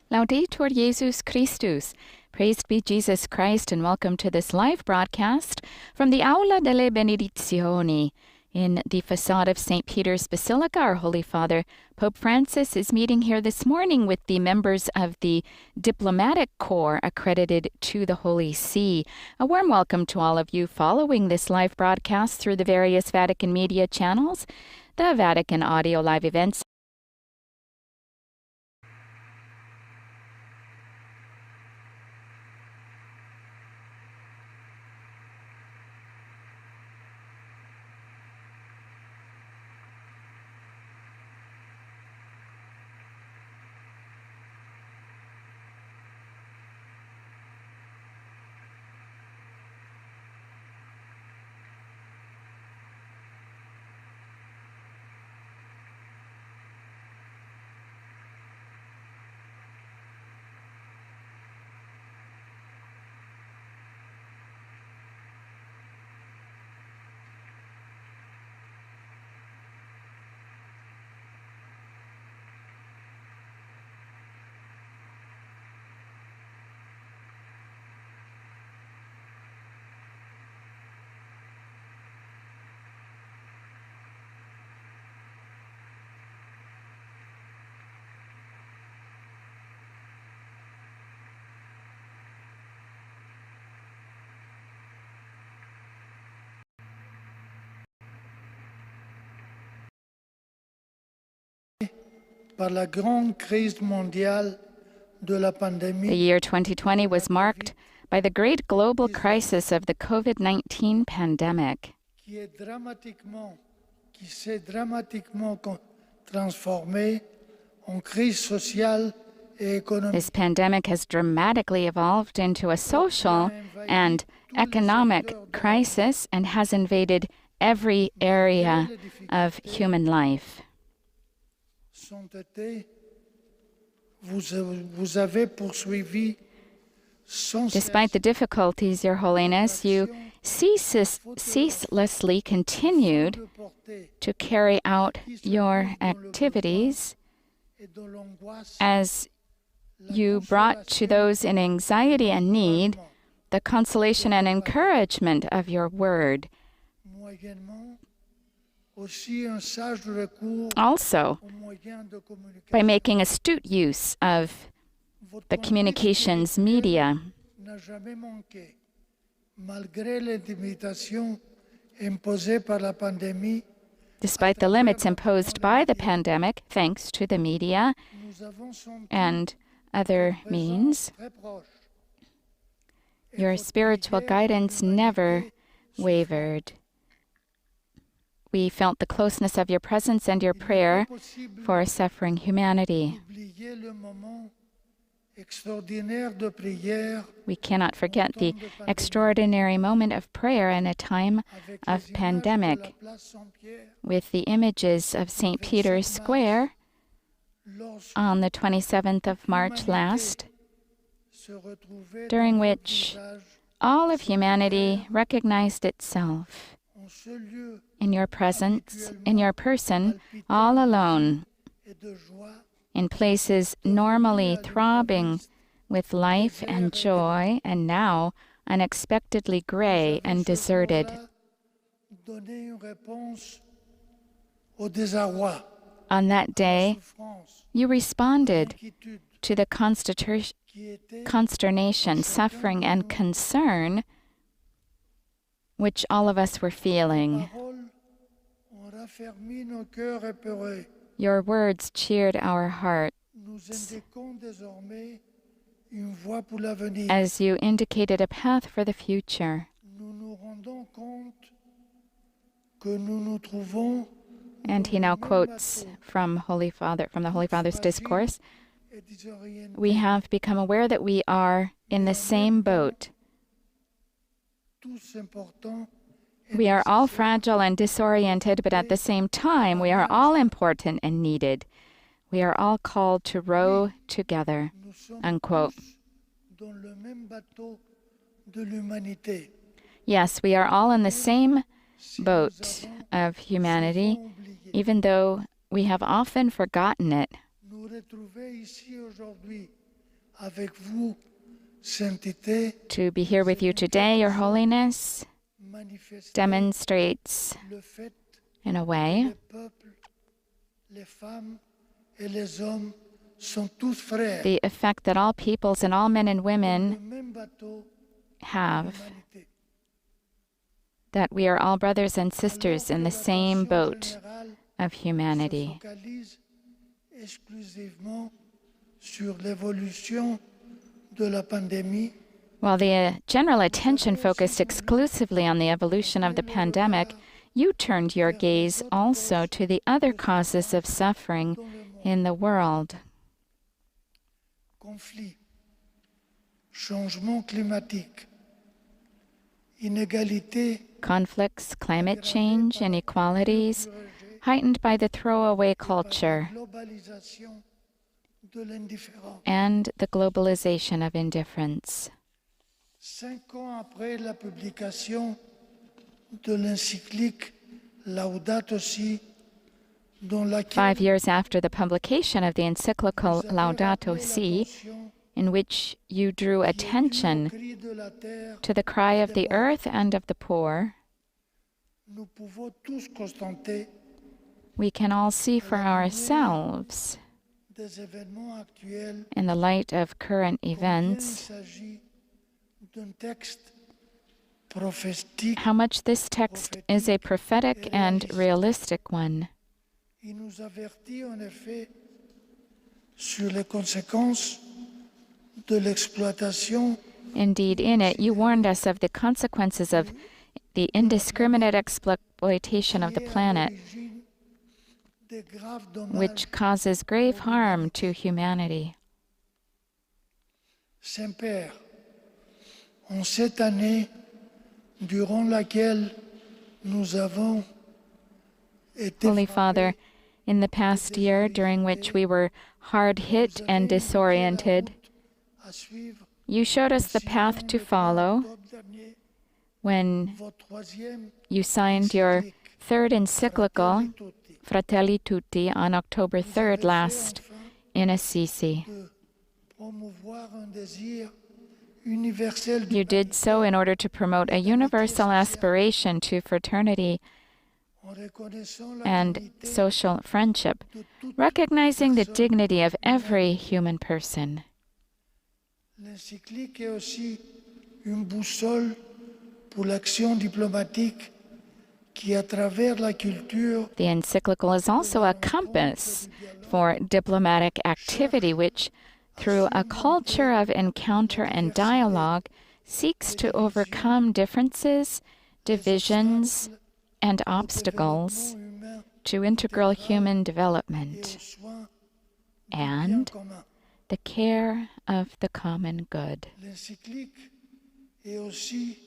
Laudetur Jesus Christus. Praised be Jesus Christ, and welcome to this live broadcast from the Aula delle Benedizioni in the facade of St. Peter's Basilica. Our Holy Father, Pope Francis, is meeting here this morning with the members of the diplomatic corps accredited to the Holy See. A warm welcome to all of you following this live broadcast through the various Vatican media channels, the Vatican Audio Live events, par la grande crise mondiale de la pandémie. The year 2020 was marked by the great global crisis of the COVID-19 pandemic. Qui s'est dramatiquement transformée en crise sociale et économique. This pandemic has dramatically evolved into a social and economic crisis and has invaded every area of human life. Vous avez poursuivi Despite the difficulties, Your Holiness, you ceaselessly continued to carry out your activities as you brought to those in anxiety and need the consolation and encouragement of your word. Also, by making astute use of the communications media. Despite the limits imposed by the pandemic, thanks to the media and other means, your spiritual guidance never wavered. We felt the closeness of your presence and your prayer for suffering humanity. We cannot forget the extraordinary moment of prayer in a time of pandemic, with the images of St. Peter's Square on the 27th of March last, during which all of humanity recognized itself in your presence, in your person, all alone, in places normally throbbing with life and joy, and now unexpectedly gray and deserted. On that day, you responded to the consternation, suffering, and concern which all of us were feeling. Your words cheered our hearts as you indicated a path for the future. And he now quotes from the Holy Father's discourse. We have become aware that we are in the same boat. We are all fragile and disoriented, but at the same time, we are all important and needed. We are all called to row together, unquote. Yes, we are all in the same boat of humanity, even though we have often forgotten it. avec vous, sainteté, To be here with you today, Your Holiness, manifester demonstrates le fait in a que way les peuples, les femmes et les hommes sont tous frères the effect that all peoples and all men and dans le women même bateau de have, l'humanité. that we are all brothers and Alors sisters que in the same l'attention boat générale of se humanity. focalise exclusivement sur l'évolution de la pandémie, While the general attention focused exclusively on the evolution of the pandemic, you turned your gaze also to the other causes of suffering dans le monde. in the world. Conflits, changement climatique, inégalité Conflicts, climate change, inequalities, heightened by the throwaway par la culture globalisation de l'indifférence. and the globalization of indifference. 5 ans après la publication de l'encyclique Laudato Si, dont 5 laquelle years after the publication of the encyclical vous avez Laudato rappelé Si, l'attention in which you drew qui est due au attention cri de la terre to the cry et of des the morts, earth and of the poor, nous pouvons tous constater we can all see for ourselves, des événements actuels in the light of current combien il events, s'agit d'un texte prophétique. how much this text is a prophetic and realistic one. Il nous avertit en effet sur les conséquences de l'exploitation Indeed, in it, you warned us of the consequences of the indiscriminate exploitation of the qui est à planet, l'origine des graves dommages. which causes grave harm to humanity. Saint-Père, en cette année durant laquelle nous avons été Holy frappés Father, in the past year during which we were hard hit and disoriented, à suivre, you showed us the signant path to le 3 follow octobre dernier when votre troisième you signed your encyclique, third encyclical, Fratelli Tutti. Fratelli Tutti, on October Vous 3rd avez fait last enfin in Assisi. de promouvoir un désir universel You did so in order to promote a universal aspiration to fraternity en reconnaissant la and dignité social friendship, de toute recognizing the personne. dignity of every human person. L'encyclique est aussi une boussole pour l'action diplomatique qui, à travers la culture, The encyclical is also a compass for diplomatic activity, which, through a culture of encounter and dialogue, seeks to overcome differences, divisions, and au obstacles développement humain to integral human et development aux soins du bien and commun. the care of the common good. L'encyclique est aussi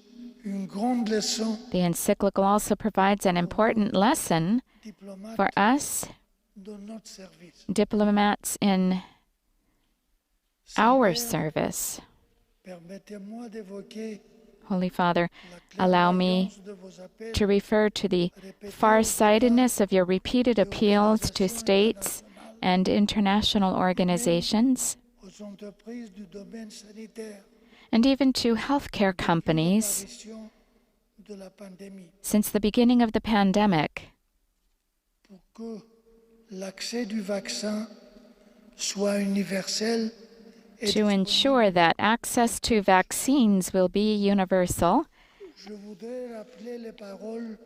une grande leçon The encyclical also provides an important lesson diplomate for us, de notre service. diplomats in our Saint-Père, service. permettez-moi d'évoquer Holy Father, la allow me clairvoyance de vos appels to refer to the far-sightedness of your repeated appeals to states and international organizations, aux entreprises du domaine sanitaire and even to healthcare companies l'apparition de la pandémie since the beginning of the pandemic, pour que l'accès du vaccin soit universel et to ensure that access to vaccines will be universal je voudrais rappeler les paroles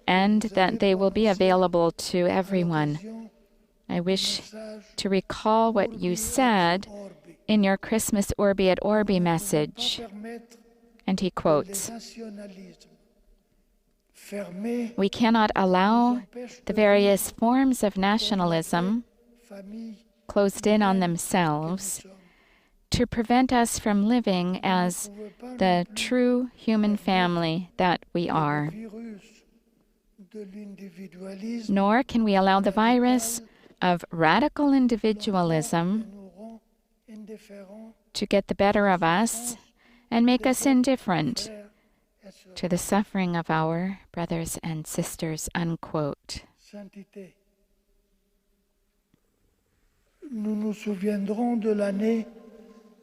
and that they will be available to everyone. d'occasion I wish message to recall what you said Orbi. in your Christmas Urbi et Orbi Nous ne message, pouvons pas permettre and he que quotes, les nationalismes fermés "We cannot allow empêchent the de various vivre forms of comme la nationalism vraie famille closed in on humaine que nous themselves sommes. to prevent us from living as Vous ne pouvez pas the non plus true human family that we que are. le virus de l'individualisme Nor can we allow the virus of radical individualism nous rend indifférents to get the better of us and make us indifferent frères et sœurs. to the suffering of our brothers and sisters," unquote. Sainteté. Nous nous souviendrons de l'année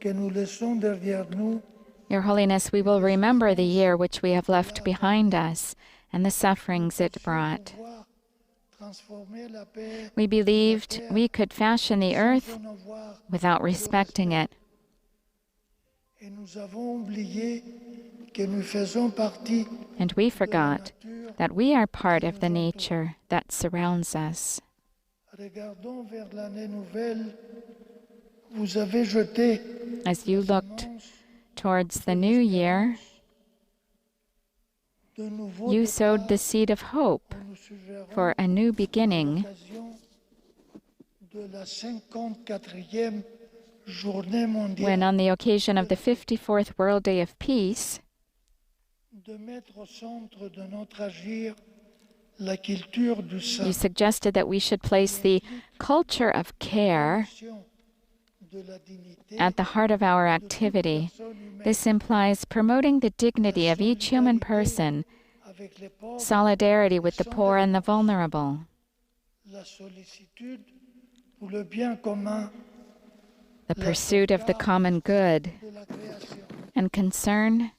que nous laissons derrière nous, Your Holiness, we will remember the year which we have left behind us and the sufferings it brought. pouvoir transformer la paix We believed we could fashion the earth sans en avoir without respecting it. et nous avons oublié que nous faisons partie And we de la forgot nature. that we are part of the nature that surrounds us. Regardons vers l'année nouvelle. Vous avez jeté As you looked towards the new year, de nouveaux you départs sowed the seed of hope que nous suivrons for a new beginning l'occasion de la 54e journée mondiale when, on the occasion of the 54th World Day of Peace, de mettre au centre de notre agir la culture du you saint, suggested that we should place the culture of care de la dignité at the heart of our activity. This implies promoting the dignity of each human person, avec les pauvres, solidarity with the poor and the vulnerable, la sollicitude pour le bien commun the pursuit of the common good, de la création. and concern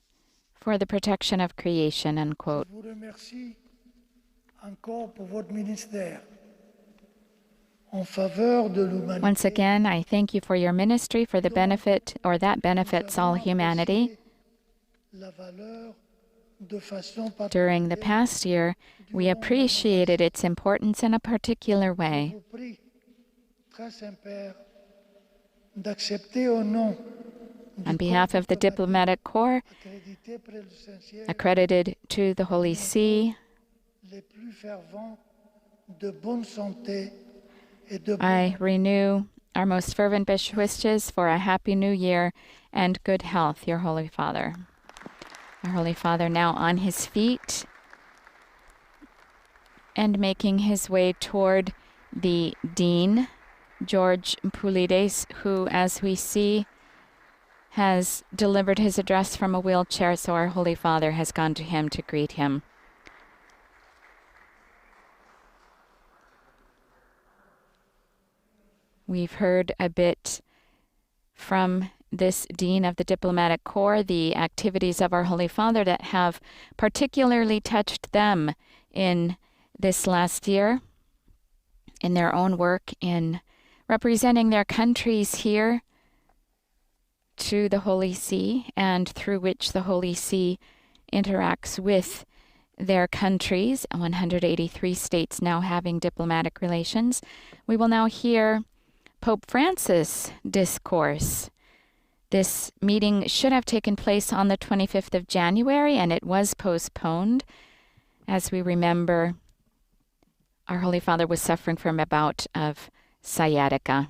for the protection of creation, unquote. Je vous remercie encore pour votre ministère en faveur de l'humanité. Once again, I thank you for your ministry for the benefit, or that benefits all humanity. La valeur de façon During the particulière. past year, we appreciated its importance in a particular Je way. vous prie, très Saint-Père, d'accepter au nom On behalf of the diplomatic corps accrédité près le Saint-Siège accredited to the Holy See, les plus fervents de bonne santé et de I bonne renew our most fervent best wishes for a happy new year and good health, your Holy Father. Our Holy Father now on his feet and making his way toward the Dean, George Poulides, who, as we see, has delivered his address from a wheelchair, so our Holy Father has gone to him to greet him. We've heard a bit from this Dean of the Diplomatic Corps, the activities of our Holy Father that have particularly touched them in this last year, in their own work, in representing their countries here to the Holy See, and through which the Holy See interacts with their countries, 183 states now having diplomatic relations. We will now hear Pope Francis' discourse. This meeting should have taken place on the 25th of January, and it was postponed. As we remember, our Holy Father was suffering from a bout of sciatica.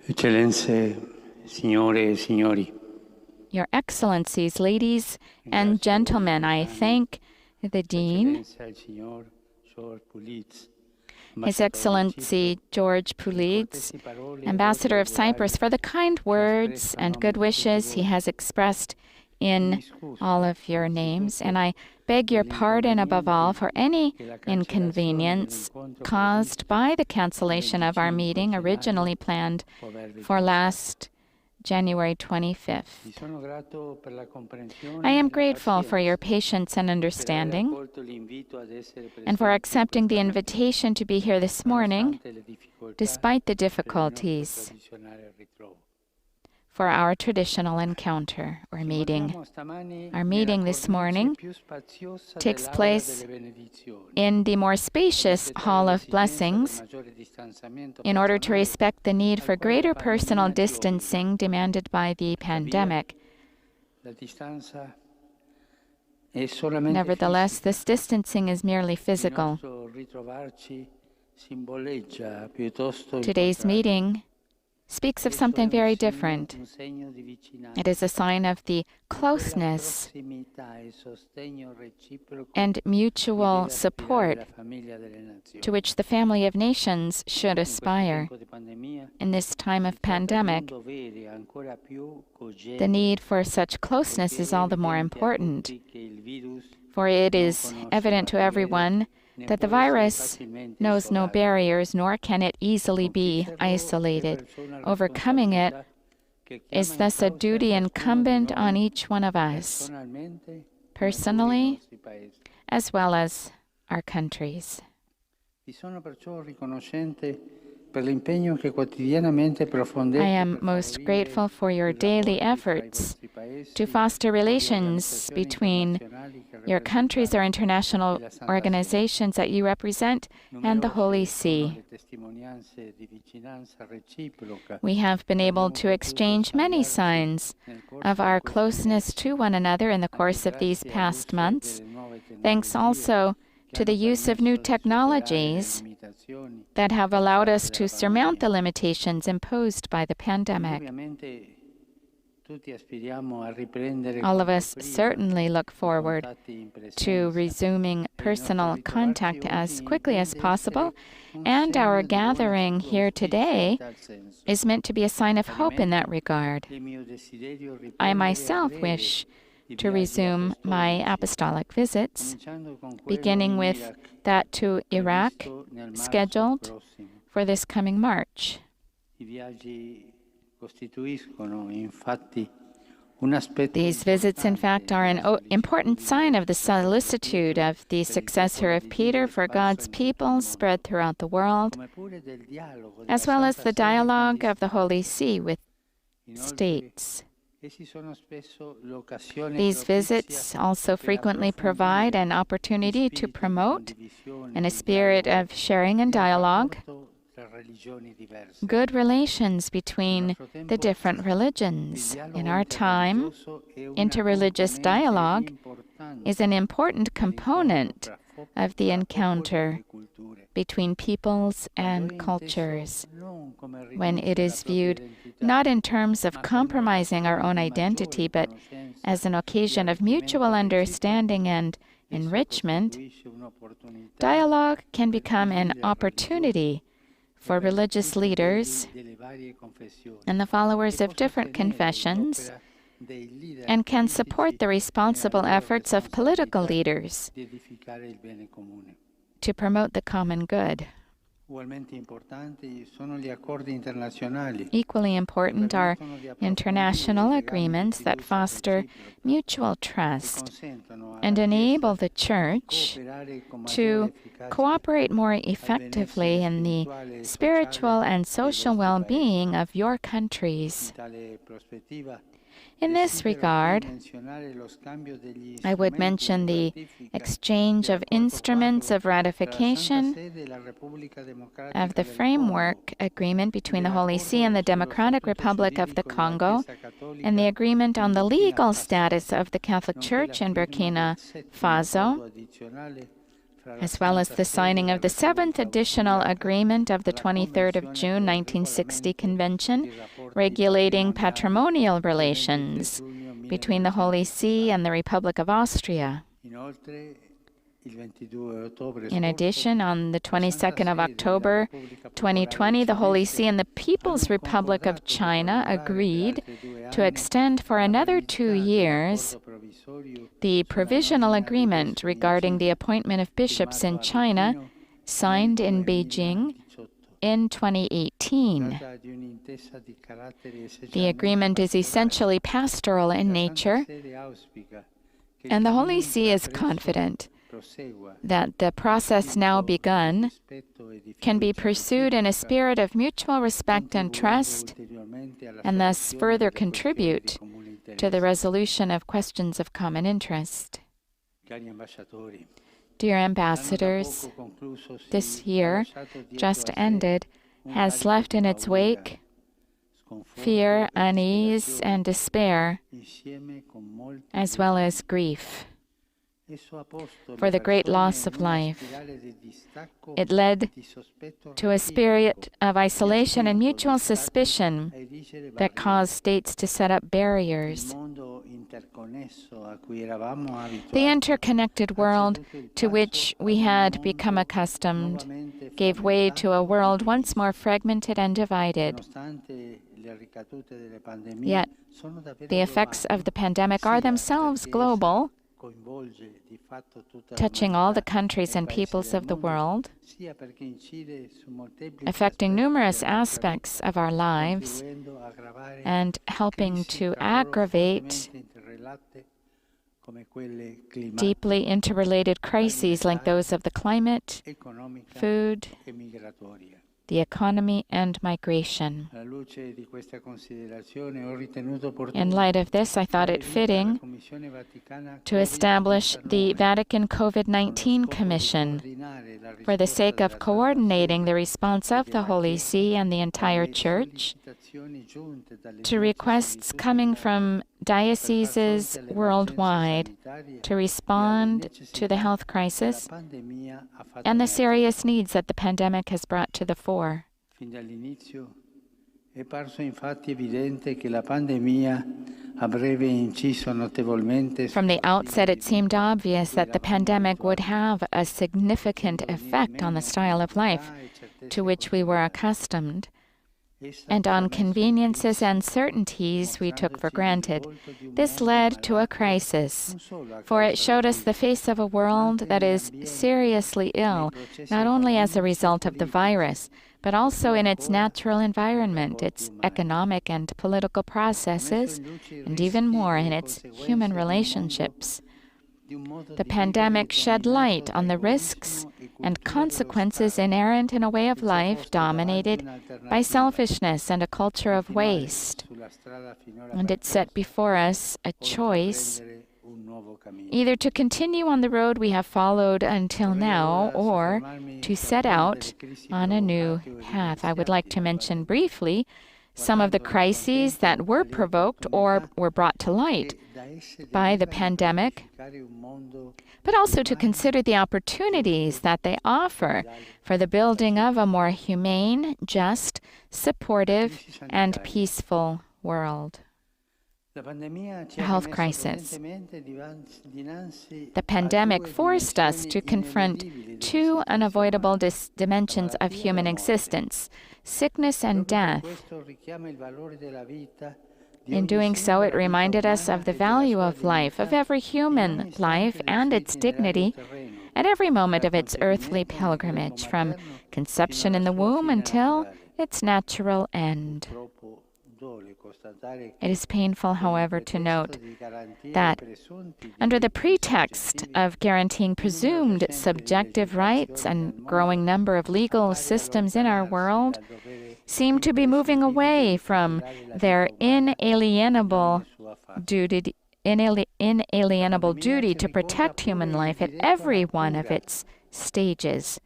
Eccellenze, signore e signori, Your Excellencies, ladies and gentlemen, I thank the Dean, Eccellenza il signor George Puliz, His Excellency George Poulides, Ambassador of Cyprus, for the kind words and good wishes he has expressed in all of your names. And I beg your pardon above all for any inconvenience caused by the cancellation of our meeting originally planned for last January 25th. I am grateful for your patience and understanding and for accepting the invitation to be here this morning, despite the difficulties, for our traditional encounter or meeting. Our meeting this morning takes place in the more spacious Hall of Blessings in order to respect the need for greater personal distancing demanded by the pandemic. Nevertheless, this distancing is merely physical. Today's meeting speaks of something very different. It is a sign of the closeness and mutual support to which the family of nations should aspire. In this time of pandemic, the need for such closeness is all the more important, For it is evident to everyone that the virus knows no barriers, nor can it easily be isolated. Overcoming it is thus a duty incumbent on each one of us, personally, as well as our countries. I am most grateful for your daily efforts to foster relations between your countries or international organizations that you represent and the Holy See. We have been able to exchange many signs of our closeness to one another in the course of these past months, thanks also to the use of new technologies that have allowed us to surmount the limitations imposed by the pandemic. All of us certainly look forward to resuming personal contact as quickly as possible, and our gathering here today is meant to be a sign of hope in that regard. I myself wish to resume my apostolic visits, beginning with that to Iraq, scheduled for this coming March. These visits, in fact, are an important sign of the solicitude of the successor of Peter for God's people spread throughout the world, as well as the dialogue of the Holy See with states. These visits also frequently provide an opportunity to promote, in a spirit of sharing and dialogue, good relations between the different religions. In our time, interreligious dialogue is an important component of the encounter between peoples and cultures, when it is viewed not in terms of compromising our own identity, but as an occasion of mutual understanding and enrichment. Dialogue can become an opportunity for religious leaders and the followers of different confessions, and can support the responsible efforts of political leaders to promote the common good. Equally important are international agreements that foster mutual trust and enable the Church to cooperate more effectively in the spiritual and social well-being of your countries. In this regard, I would mention the exchange of instruments of ratification of the framework agreement between the Holy See and the Democratic Republic of the Congo, and the agreement on the legal status of the Catholic Church in Burkina Faso, as well as the signing of the 7th additional agreement of the 23rd of June 1960 Convention regulating patrimonial relations between the Holy See and the Republic of Austria. In addition, on the 22nd of October 2020, the Holy See and the People's Republic of China agreed to extend for another 2 years the provisional agreement regarding the appointment of bishops in China, signed in Beijing in 2018. The agreement is essentially pastoral in nature, and the Holy See is confident that the process now begun can be pursued in a spirit of mutual respect and trust, and thus further contribute to the resolution of questions of common interest. Dear ambassadors, this year, just ended, has left in its wake fear, unease, and despair, as well as grief for the great loss of life. It led to a spirit of isolation and mutual suspicion that caused states to set up barriers. The interconnected world to which we had become accustomed gave way to a world once more fragmented and divided. Yet, the effects of the pandemic are themselves global, touching all the countries and peoples of the world, affecting numerous aspects of our lives, and helping to aggravate deeply interrelated crises like those of the climate, food, the economy, and migration. In light of this, I thought it fitting to establish the Vatican COVID-19 Commission for the sake of coordinating the response of the Holy See and the entire Church to requests coming from dioceses worldwide to respond to the health crisis and the serious needs that the pandemic has brought to the fore. From the outset, it seemed obvious that the pandemic would have a significant effect on the style of life to which we were accustomed, and on conveniences and certainties we took for granted. This led to a crisis, for it showed us the face of a world that is seriously ill, not only as a result of the virus, but also in its natural environment, its economic and political processes, and even more in its human relationships. The pandemic shed light on the risks and consequences inherent in a way of life dominated by selfishness and a culture of waste. And it set before us a choice, either to continue on the road we have followed until now, or to set out on a new path. I would like to mention briefly some of the crises that were provoked or were brought to light by the pandemic, but also to consider the opportunities that they offer for the building of a more humane, just, supportive, and peaceful world. The health crisis. The pandemic forced us to confront two unavoidable dimensions of human existence: sickness and death. In doing so, it reminded us of the value of life, of every human life and its dignity at every moment of its earthly pilgrimage, from conception in the womb until its natural end. It is painful, however, to note that under the pretext of guaranteeing presumed subjective rights, a growing number of legal systems in our world seem to be moving away from their inalienable duty to protect human life at every one of its stages.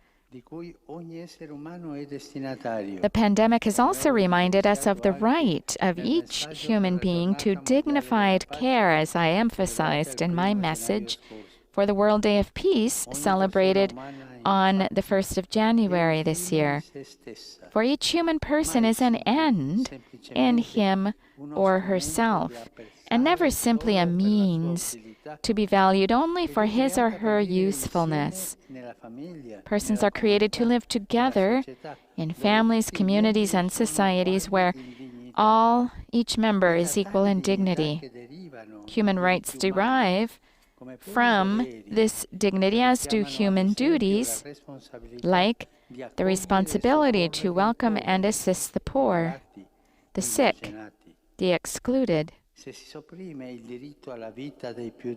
The pandemic has also reminded us of the right of each human being to dignified care, as I emphasized in my message for the World Day of Peace, celebrated on the 1st of January this year. For each human person is an end in him or herself, and never simply a means to be valued only for his or her usefulness. Persons are created to live together in families, communities, and societies where each member is equal in dignity. Human rights derive from this dignity, as do human duties, like the responsibility to welcome and assist the poor, the sick, the excluded.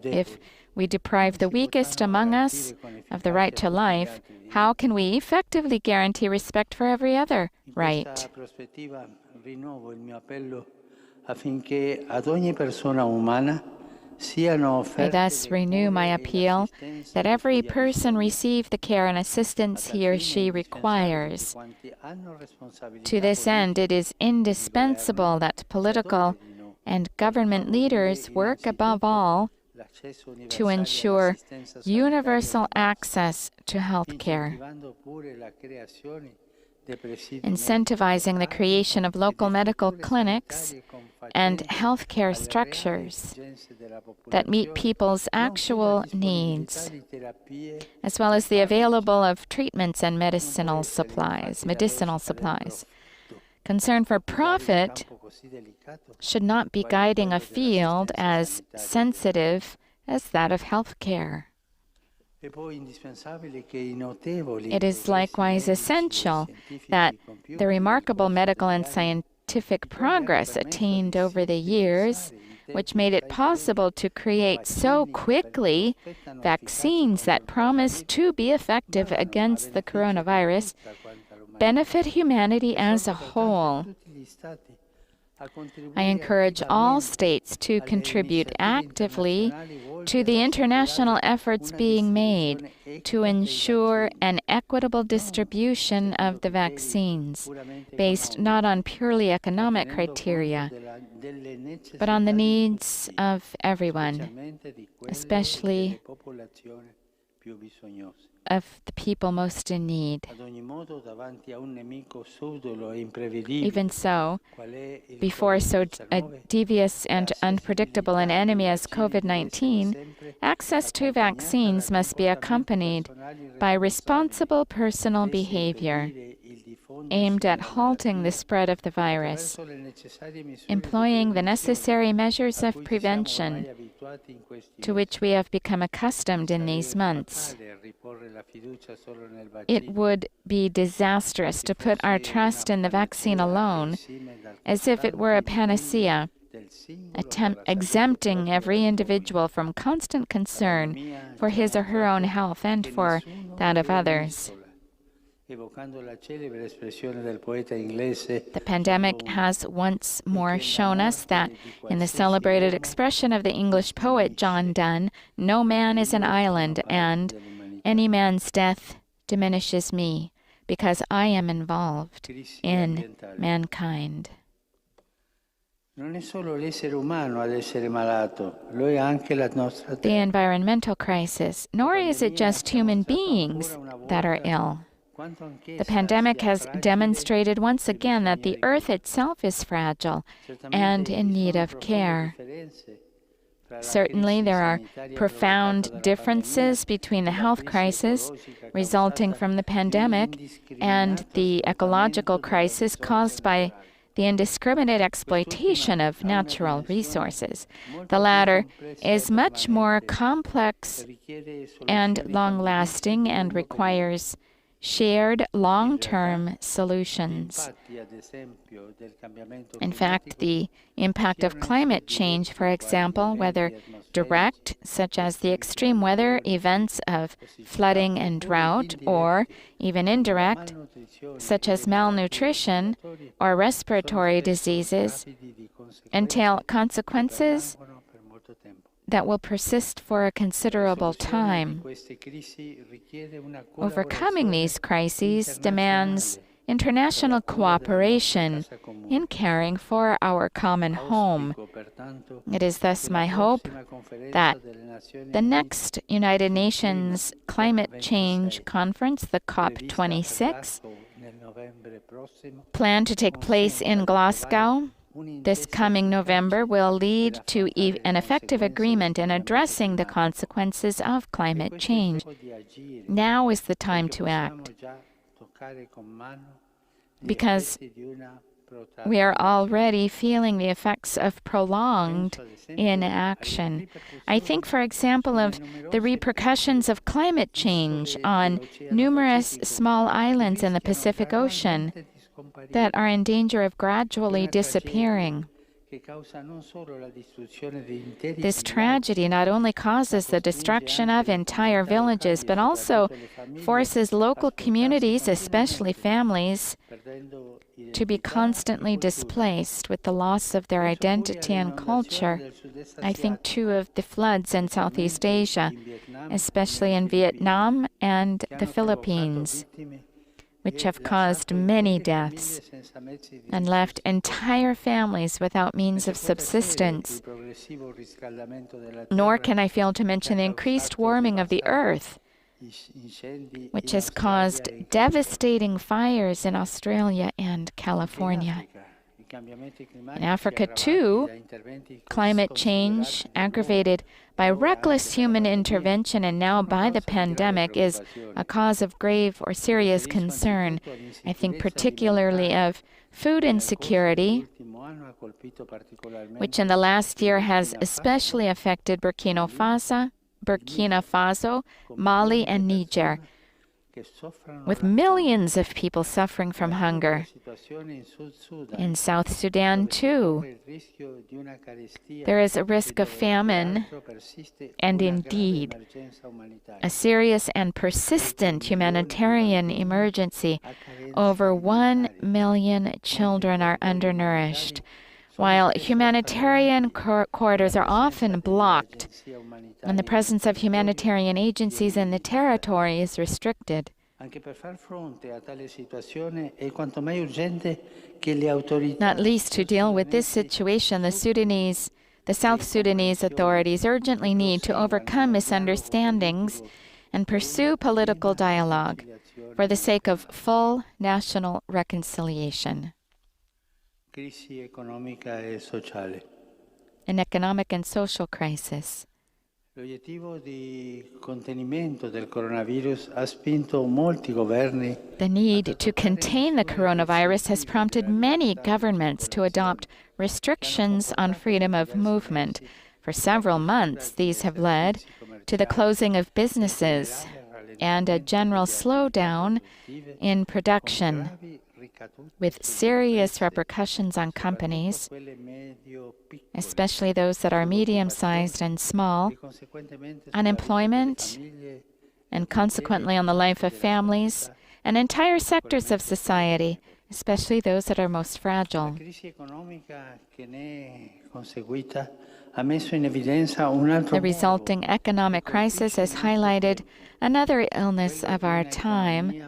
If we deprive the weakest among us of the right to life, how can we effectively guarantee respect for every other right? I thus renew my appeal that every person receive the care and assistance he or she requires. To this end, it is indispensable that political and government leaders work above all to ensure universal access to health care, incentivizing the creation of local medical clinics and healthcare structures that meet people's actual needs, as well as the available of treatments and medicinal supplies. Concern for profit should not be guiding a field as sensitive as that of health care. È poi indispensabile che i notevoli It is likewise essential that the remarkable medical and scientific progress attained over the years, which made it possible to create so quickly vaccines that promise to be effective against the coronavirus, benefit humanity as a whole. I encourage all states to contribute actively to the international efforts being made to ensure an equitable distribution of the vaccines, based not on purely economic criteria, but on the needs of everyone, especially of the people most in need. Even so, before so devious and unpredictable an enemy as COVID-19, access to vaccines must be accompanied by responsible personal behavior aimed at halting the spread of the virus, employing the necessary measures of prevention to which we have become accustomed in these months. It would be disastrous to put our trust in the vaccine alone, as if it were a panacea, exempting every individual from constant concern for his or her own health and for that of others. The pandemic has once more shown us that, in the celebrated expression of the English poet John Donne, no man is an island, and any man's death diminishes me, because I am involved in mankind. The environmental crisis, nor is it just human beings that are ill. The pandemic has demonstrated once again that the earth itself is fragile and in need of care. Certainly, there are profound differences between the health crisis resulting from the pandemic and the ecological crisis caused by the indiscriminate exploitation of natural resources. The latter is much more complex and long-lasting and requires shared long-term solutions. In fact, the impact of climate change, for example, whether direct, such as the extreme weather events of flooding and drought, or even indirect, such as malnutrition or respiratory diseases, entail consequences that will persist for a considerable time. Overcoming these crises demands international cooperation in caring for our common home. It is thus my hope that the next United Nations Climate Change Conference, the COP26, planned to take place in Glasgow this coming November, will lead to an effective agreement in addressing the consequences of climate change. Now is the time to act, because we are already feeling the effects of prolonged inaction. I think, for example, of the repercussions of climate change on numerous small islands in the Pacific Ocean that are in danger of gradually disappearing. This tragedy not only causes the destruction of entire villages, but also forces local communities, especially families, to be constantly displaced with the loss of their identity and culture. I think too of the floods in Southeast Asia, especially in Vietnam and the Philippines, which have caused many deaths and left entire families without means of subsistence. Nor can I fail to mention the increased warming of the earth, which has caused devastating fires in Australia and California. In Africa, too, climate change, aggravated by reckless human intervention and now by the pandemic, is a cause of grave or serious concern. I think particularly of food insecurity, which in the last year has especially affected Burkina Faso, Mali, and Niger, with millions of people suffering from hunger. In South Sudan, too, there is a risk of famine and indeed a serious and persistent humanitarian emergency. Over 1 million children are undernourished, while humanitarian corridors are often blocked and the presence of humanitarian agencies in the territory is restricted. Not least to deal with this situation, the South Sudanese authorities urgently need to overcome misunderstandings and pursue political dialogue for the sake of full national reconciliation. An economic and social crisis. The need to contain the coronavirus has prompted many governments to adopt restrictions on freedom of movement. For several months, these have led to the closing of businesses and a general slowdown in production, with serious repercussions on companies, especially those that are medium-sized and small, unemployment, and consequently on the life of families and entire sectors of society, especially those that are most fragile. The resulting economic crisis has highlighted another illness of our time,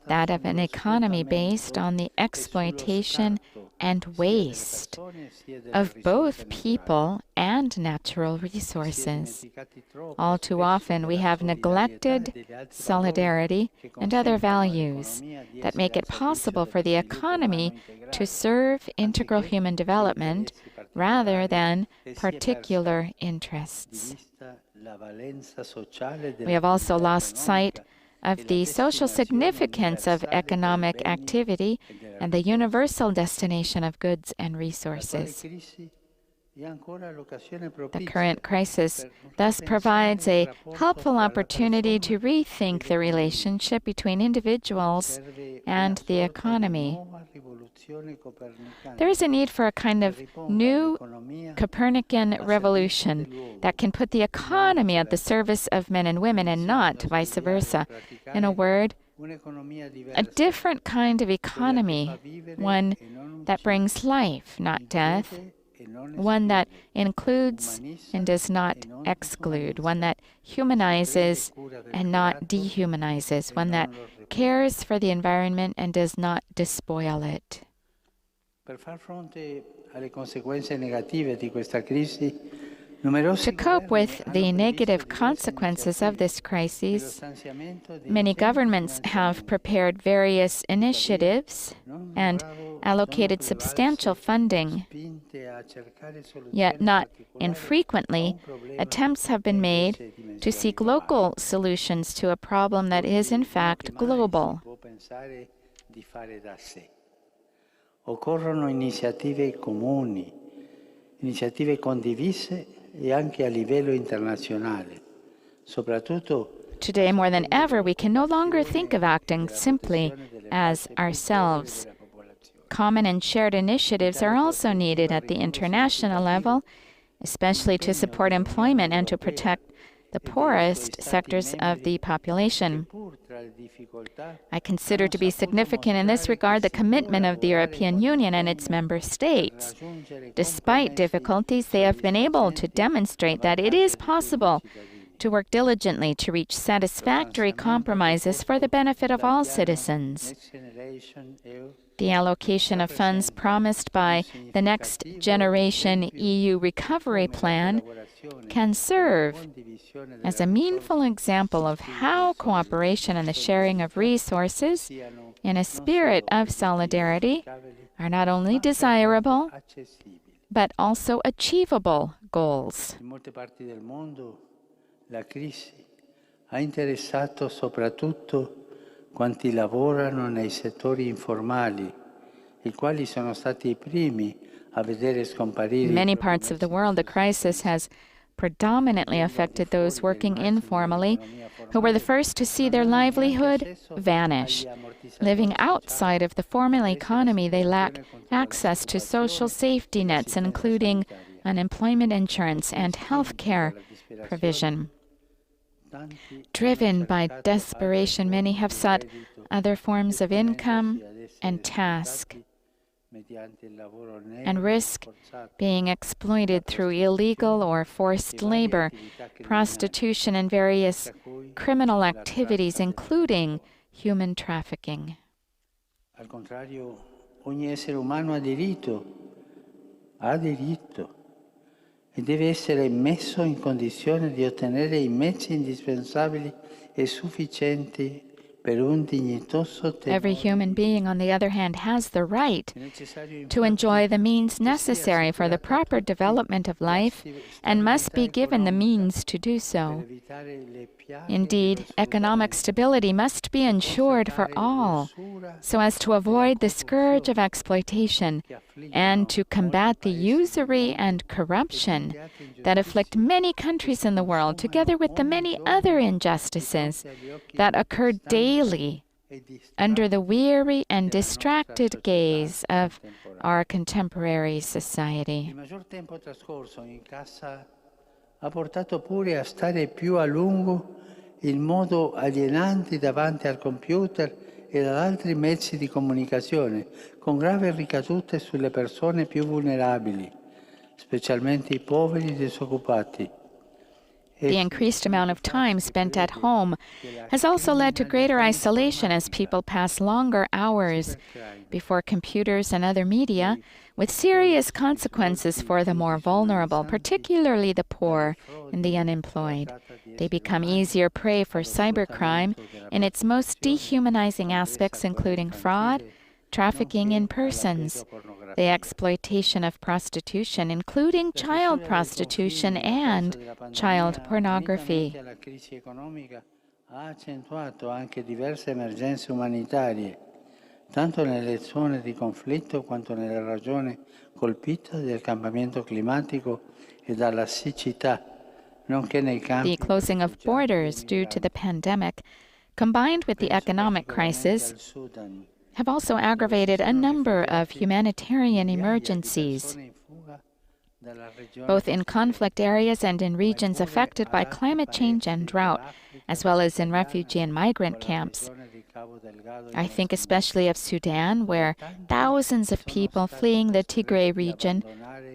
that of an economy based on the exploitation and waste of both people and natural resources. All too often, we have neglected solidarity and other values that make it possible for the economy to serve integral human development rather than particular interests. We have also lost sight of the social significance of economic activity and the universal destination of goods and resources. The current crisis thus provides a helpful opportunity to rethink the relationship between individuals and the economy. There is a need for a kind of new Copernican revolution that can put the economy at the service of men and women and not vice versa. In a word, a different kind of economy, one that brings life, not death, one that includes and does not exclude, one that humanizes and not dehumanizes, one that cares for the environment and does not despoil it. To cope with the negative consequences of this crisis, many governments have prepared various initiatives and allocated substantial funding. Yet not infrequently, attempts have been made to seek local solutions to a problem that is in fact global. Occorrono iniziative comuni, iniziative condivise e anche a livello internazionale, soprattutto. Today, more than ever, we can no longer think of acting simply as ourselves. Common and shared initiatives are also needed at the international level, especially to support employment and to protect the poorest sectors of the population. I consider to be significant in this regard the commitment of the European Union and its member states. Despite difficulties, they have been able to demonstrate that it is possible to work diligently to reach satisfactory compromises for the benefit of all citizens. The allocation of funds promised by the Next Generation EU Recovery Plan can serve as a meaningful example of how cooperation and the sharing of resources in a spirit of solidarity are not only desirable, but also achievable goals. In molte parti del mondo, la crisi ha interessato soprattutto quanti lavorano nei settori informali i quali sono stati i primi a vedere scomparire In i many propri parts of the mezzi di world, the crisis has predominantly affected those working informally, who were the first to see their livelihood vanish. Living outside of the formal economy, they lack access to social safety nets, including unemployment insurance and health care provision. Driven by desperation, many have sought other forms of income and task, and risk being exploited through illegal or forced labor, prostitution, and various criminal activities, including human trafficking. Al contrario, ogni essere umano ha diritto e deve essere messo in condizione di ottenere i mezzi indispensabili e sufficienti per un dignitoso Every human being, on the other hand, has the right to enjoy the means necessary for the proper development of life and must be given the means to do so. Indeed, economic stability must be ensured for all so as to avoid the scourge of exploitation and to combat the usury and corruption that afflict many countries in the world, together with the many other injustices that occur daily under the weary and distracted gaze of our contemporary society. Il maggior tempo trascorso in casa ha portato pure a stare più a lungo in modo alienante davanti al computer e ad altri mezzi di comunicazione, con gravi ricadute sulle persone più vulnerabili, specialmente i poveri e i disoccupati. The increased amount of time spent at home has also led to greater isolation as people pass longer hours before computers and other media, with serious consequences for the more vulnerable, particularly the poor and the unemployed. They become easier prey for cybercrime in its most dehumanizing aspects, including fraud, trafficking in persons, the exploitation of prostitution, including child prostitution and child pornography. La crisi economica ha accentuato anche diverse emergenze umanitarie, tanto nelle zone di conflitto quanto nelle regioni colpite dal cambiamento climatico e dalla siccità, nonché nei campi. The closing of borders due to the pandemic, combined with the economic crisis, have also aggravated a number of humanitarian emergencies, both in conflict areas and in regions affected by climate change and drought, as well as in refugee and migrant camps. I think especially of Sudan, where thousands of people fleeing the Tigray region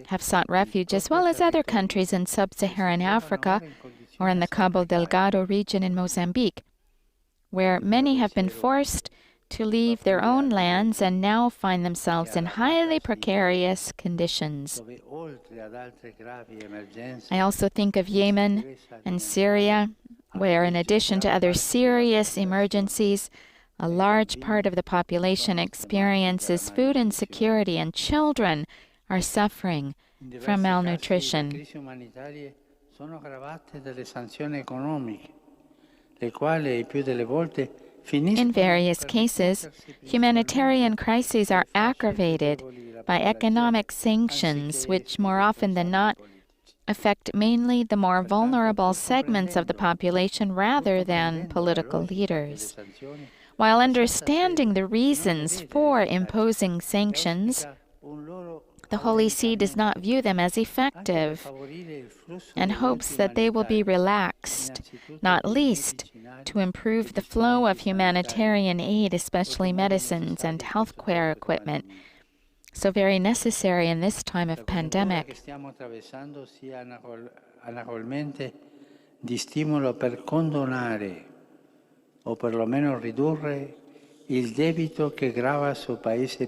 have sought refuge, as well as other countries in sub-Saharan Africa or in the Cabo Delgado region in Mozambique, where many have been forced to leave their own lands and now find themselves in highly precarious conditions. I also think of Yemen and Syria, where in addition to other serious emergencies, a large part of the population experiences food insecurity and children are suffering from malnutrition. In various cases, humanitarian crises are aggravated by economic sanctions, which more often than not affect mainly the more vulnerable segments of the population rather than political leaders. While understanding the reasons for imposing sanctions, the Holy See does not view them as effective and hopes that they will be relaxed, not least to improve the flow of humanitarian aid, especially medicines and healthcare equipment, so very necessary in this time of pandemic.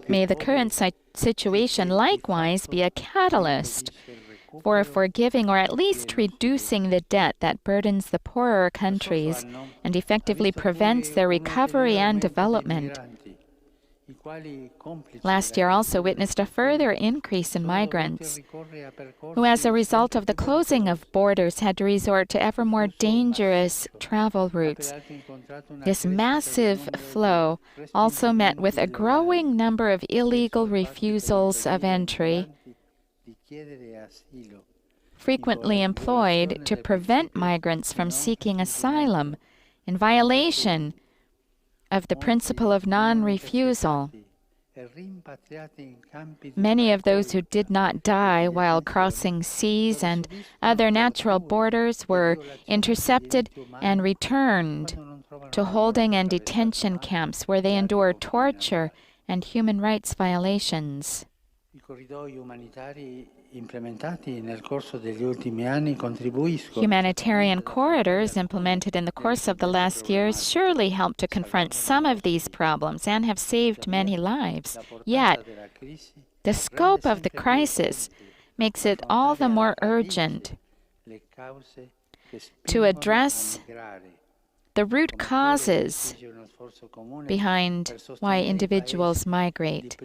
May the current situation likewise be a catalyst for forgiving or at least reducing the debt that burdens the poorer countries and effectively prevents their recovery and development. Last year also witnessed a further increase in migrants who, as a result of the closing of borders, had to resort to ever more dangerous travel routes. This massive flow also met with a growing number of illegal refusals of entry, frequently employed to prevent migrants from seeking asylum in violation of the principle of non-refusal. Many of those who did not die while crossing seas and other natural borders were intercepted and returned to holding and detention camps where they endure torture and human rights violations. Humanitarian corridors implemented in the course of the last years surely helped to confront some of these problems and have saved many lives. Yet, the scope of the crisis makes it all the more urgent to address the root causes behind why individuals migrate.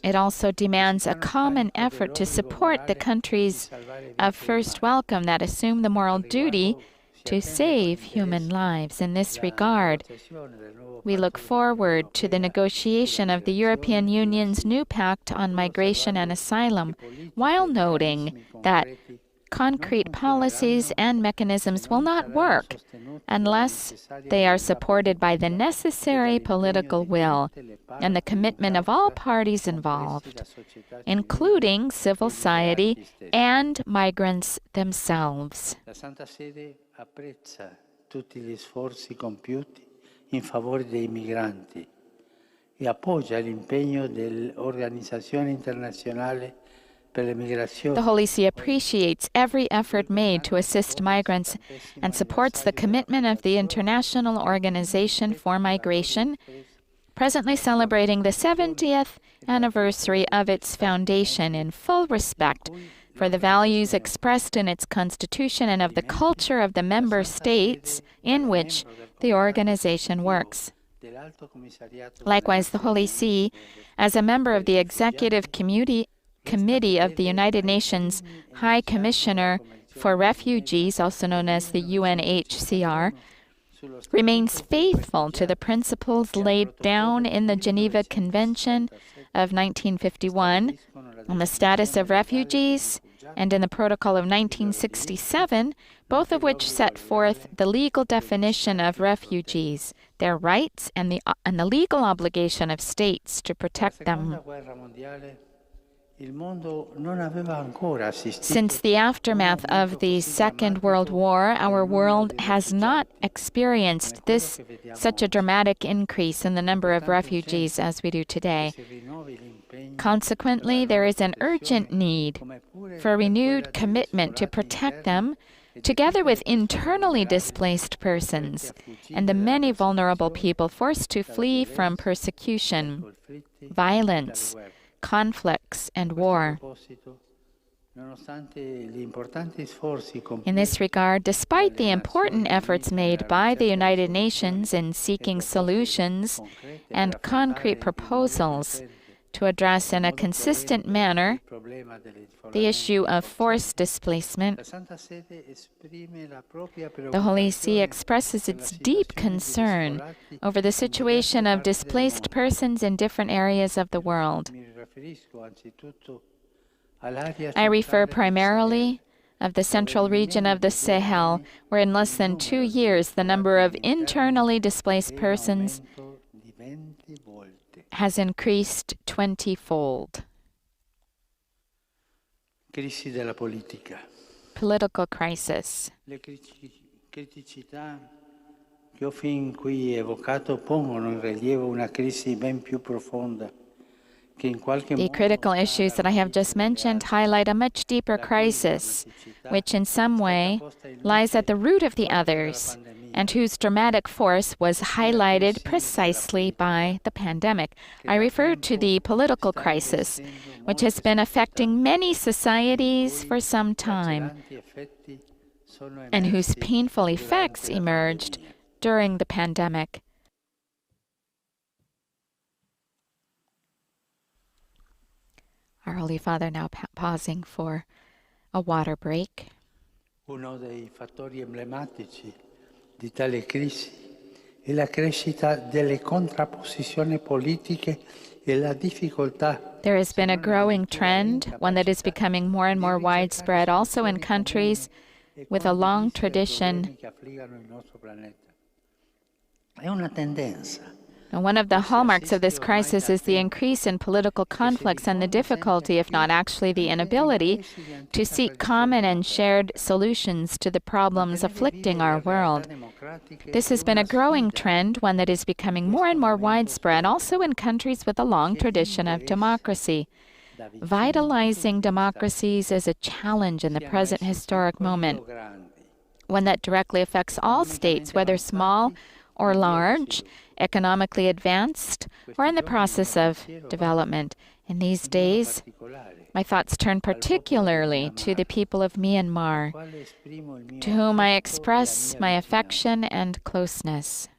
It also demands a common effort to support the countries of first welcome that assume the moral duty to save human lives. In this regard, we look forward to the negotiation of the European Union's new Pact on Migration and Asylum, while noting that concrete policies and mechanisms will not work unless they are supported by the necessary political will and the commitment of all parties involved, including civil society and migrants themselves. La Santa Sede apprezza tutti gli sforzi compiuti in favore dei migranti e appoggia l'impegno dell'Organizzazione Internazionale. The Holy See appreciates every effort made to assist migrants and supports the commitment of the International Organization for Migration, presently celebrating the 70th anniversary of its foundation in full respect for the values expressed in its constitution and of the culture of the member states in which the organization works. Likewise, the Holy See, as a member of the Executive Committee of the United Nations High Commissioner for Refugees, also known as the UNHCR, remains faithful to the principles laid down in the Geneva Convention of 1951 on the status of refugees and in the Protocol of 1967, both of which set forth the legal definition of refugees, their rights, and the legal obligation of states to protect them. Since the aftermath of the Second World War, our world has not experienced such a dramatic increase in the number of refugees as we do today. Consequently, there is an urgent need for a renewed commitment to protect them, together with internally displaced persons and the many vulnerable people forced to flee from persecution, violence, conflicts, and war. In this regard, despite the important efforts made by the United Nations in seeking solutions and concrete proposals to address in a consistent manner the issue of forced displacement, the Holy See expresses its deep concern over the situation of displaced persons in different areas of the world. I refer primarily of the central region of the Sahel, where in less than 2 years the number of internally displaced persons has increased 20-fold. Political crisis. Le criticità che ho fin qui evocato pongono in rilievo una crisi ben più profonda. The critical issues that I have just mentioned highlight a much deeper crisis, which in some way lies at the root of the others, and whose dramatic force was highlighted precisely by the pandemic. I refer to the political crisis, which has been affecting many societies for some time, and whose painful effects emerged during the pandemic. Our Holy Father now pausing for a water break. Uno dei fattori emblematici di tale crisi è la crescita delle contrapposizioni politiche e la difficoltà. There has been a growing trend, one that is becoming more and more widespread also in countries with a long tradition. È una tendenza. And one of the hallmarks of this crisis is the increase in political conflicts and the difficulty, if not actually the inability, to seek common and shared solutions to the problems afflicting our world. This has been a growing trend, one that is becoming more and more widespread, also in countries with a long tradition of democracy. Vitalizing democracies is a challenge in the present historic moment, one that directly affects all states, whether small or large, economically advanced, or in the process of development. In these days, my thoughts turn particularly to the people of Myanmar, to whom I express my affection and closeness.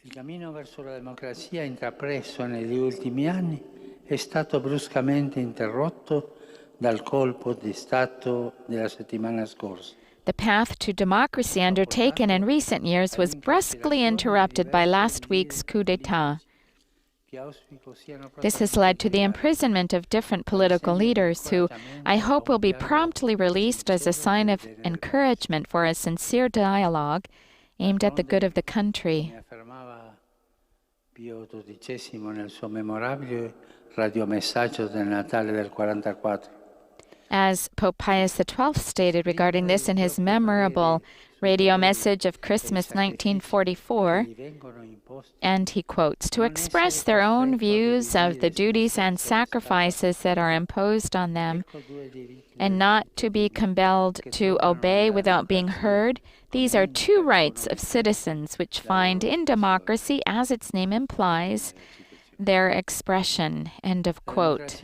Il cammino verso la democrazia intrapreso negli ultimi anni è stato bruscamente interrotto dal colpo di Stato della settimana scorsa. The path to democracy undertaken in recent years was brusquely interrupted by last week's coup d'etat. This has led to the imprisonment of different political leaders who I hope will be promptly released as a sign of encouragement for a sincere dialogue aimed at the good of the country. Pio XII nel suo memorabile radiomessaggio del Natale del 44. As Pope Pius XII stated regarding this in his memorable radio message of Christmas 1944, and he quotes, "To express their own views of the duties and sacrifices that are imposed on them, and not to be compelled to obey without being heard, these are two rights of citizens which find in democracy, as its name implies, their expression." End of quote.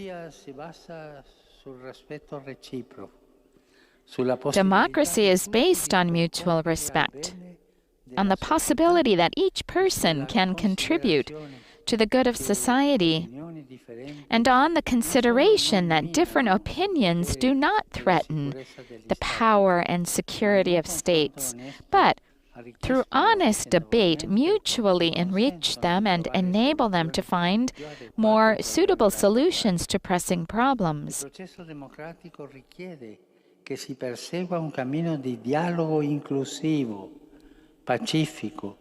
Democracy is based on mutual respect, on the possibility that each person can contribute to the good of society, and on the consideration that different opinions do not threaten the power and security of states, but through honest debate, mutually enrich them and enable them to find more suitable solutions to pressing problems. Che si persegua un cammino di dialogo inclusivo, pacifico.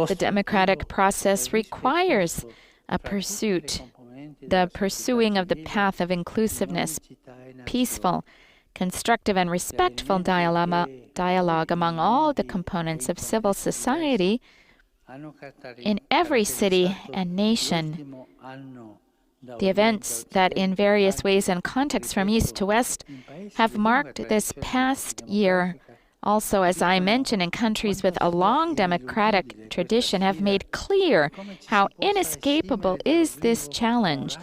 The democratic process requires the pursuing of the path of inclusiveness, peaceful, constructive, and respectful dialogue among all the components of civil society in every city and nation. The events that in various ways and contexts from east to west have marked this past year, also, as I mentioned, in countries with a long democratic tradition, have made clear how inescapable is this challenge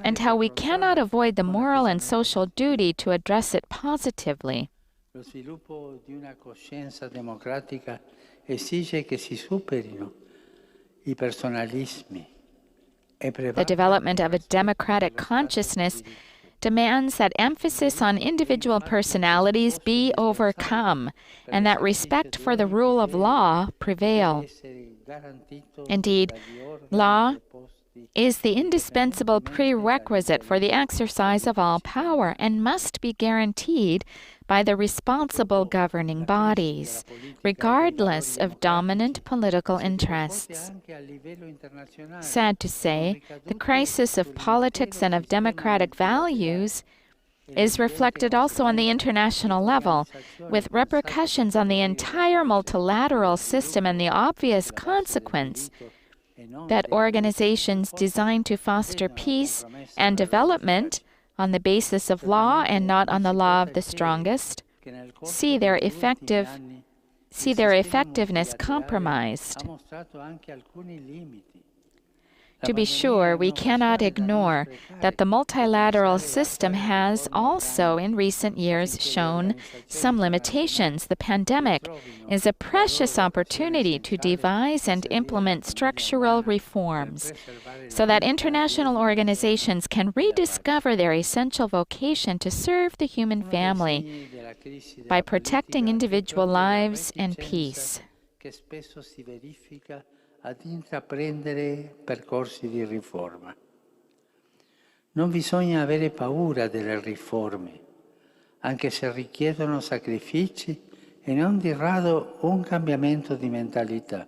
and how we cannot avoid the moral and social duty to address it positively. Lo sviluppo di una coscienza democratica esige che si superino I personalismi. The development of a democratic consciousness demands that emphasis on individual personalities be overcome and that respect for the rule of law prevail. Indeed, law is the indispensable prerequisite for the exercise of all power and must be guaranteed by the responsible governing bodies, regardless of dominant political interests. Sad to say, the crisis of politics and of democratic values is reflected also on the international level, with repercussions on the entire multilateral system and the obvious consequence that organizations designed to foster peace and development on the basis of law and not on the law of the strongest see their effectiveness compromised. To be sure, we cannot ignore that the multilateral system has also in recent years shown some limitations. The pandemic is a precious opportunity to devise and implement structural reforms so that international organizations can rediscover their essential vocation to serve the human family by protecting individual lives and peace. Ad intraprendere percorsi di riforma. Non bisogna avere paura delle riforme, anche se richiedono sacrifici e non di rado un cambiamento di mentalità.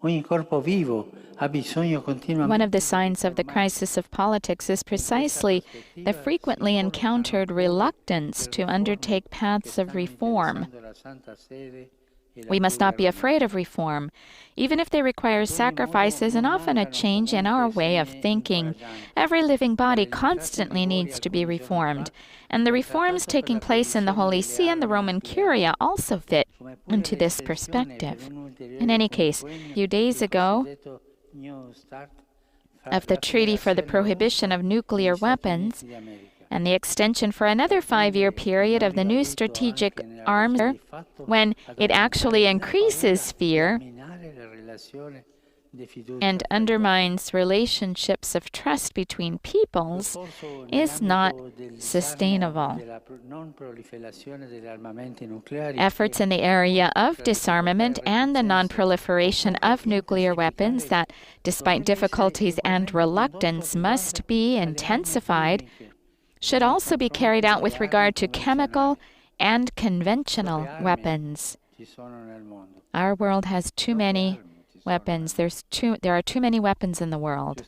Ogni corpo vivo ha bisogno continuamente. One of the signs of the crisis of politics is precisely the frequently encountered reluctance to undertake paths of reform. We must not be afraid of reform, even if they require sacrifices and often a change in our way of thinking. Every living body constantly needs to be reformed, and the reforms taking place in the Holy See and the Roman Curia also fit into this perspective. In any case, a few days ago, of the Treaty for the Prohibition of Nuclear Weapons, and the extension for another 5-year period of the new strategic arms, when it actually increases fear and undermines relationships of trust between peoples, is not sustainable. Efforts in the area of disarmament and the non-proliferation of nuclear weapons that, despite difficulties and reluctance, must be intensified should also be carried out with regard to chemical and conventional weapons. Our world has too many weapons. There are too many weapons in the world.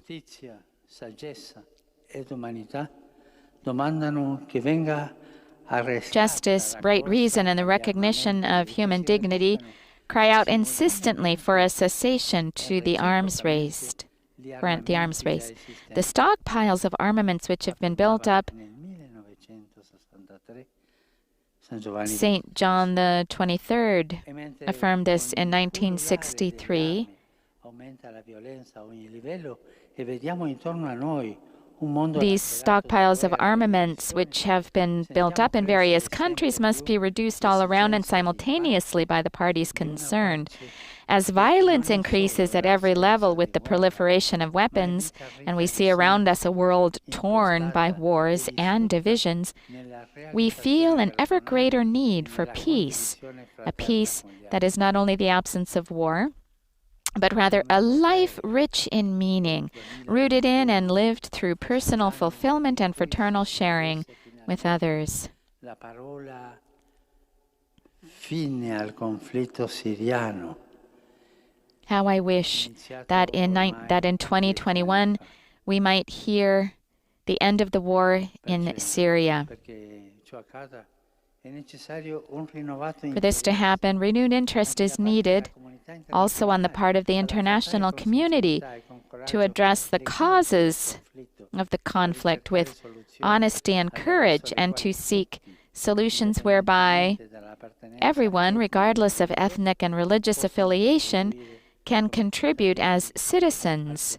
Justice, right reason, and the recognition of human dignity cry out insistently for a cessation to the arms race. The stockpiles of armaments which have been built up, St. John the 23rd affirmed this in 1963. These stockpiles of armaments which have been built up in various countries must be reduced all around and simultaneously by the parties concerned. As violence increases at every level with the proliferation of weapons, and we see around us a world torn by wars and divisions, we feel an ever greater need for peace, a peace that is not only the absence of war, but rather a life rich in meaning, rooted in and lived through personal fulfillment and fraternal sharing with others. How I wish that in 2021 we might hear the end of the war in Syria. For this to happen, renewed interest is needed, also on the part of the international community, to address the causes of the conflict with honesty and courage, and to seek solutions whereby everyone, regardless of ethnic and religious affiliation, can contribute as citizens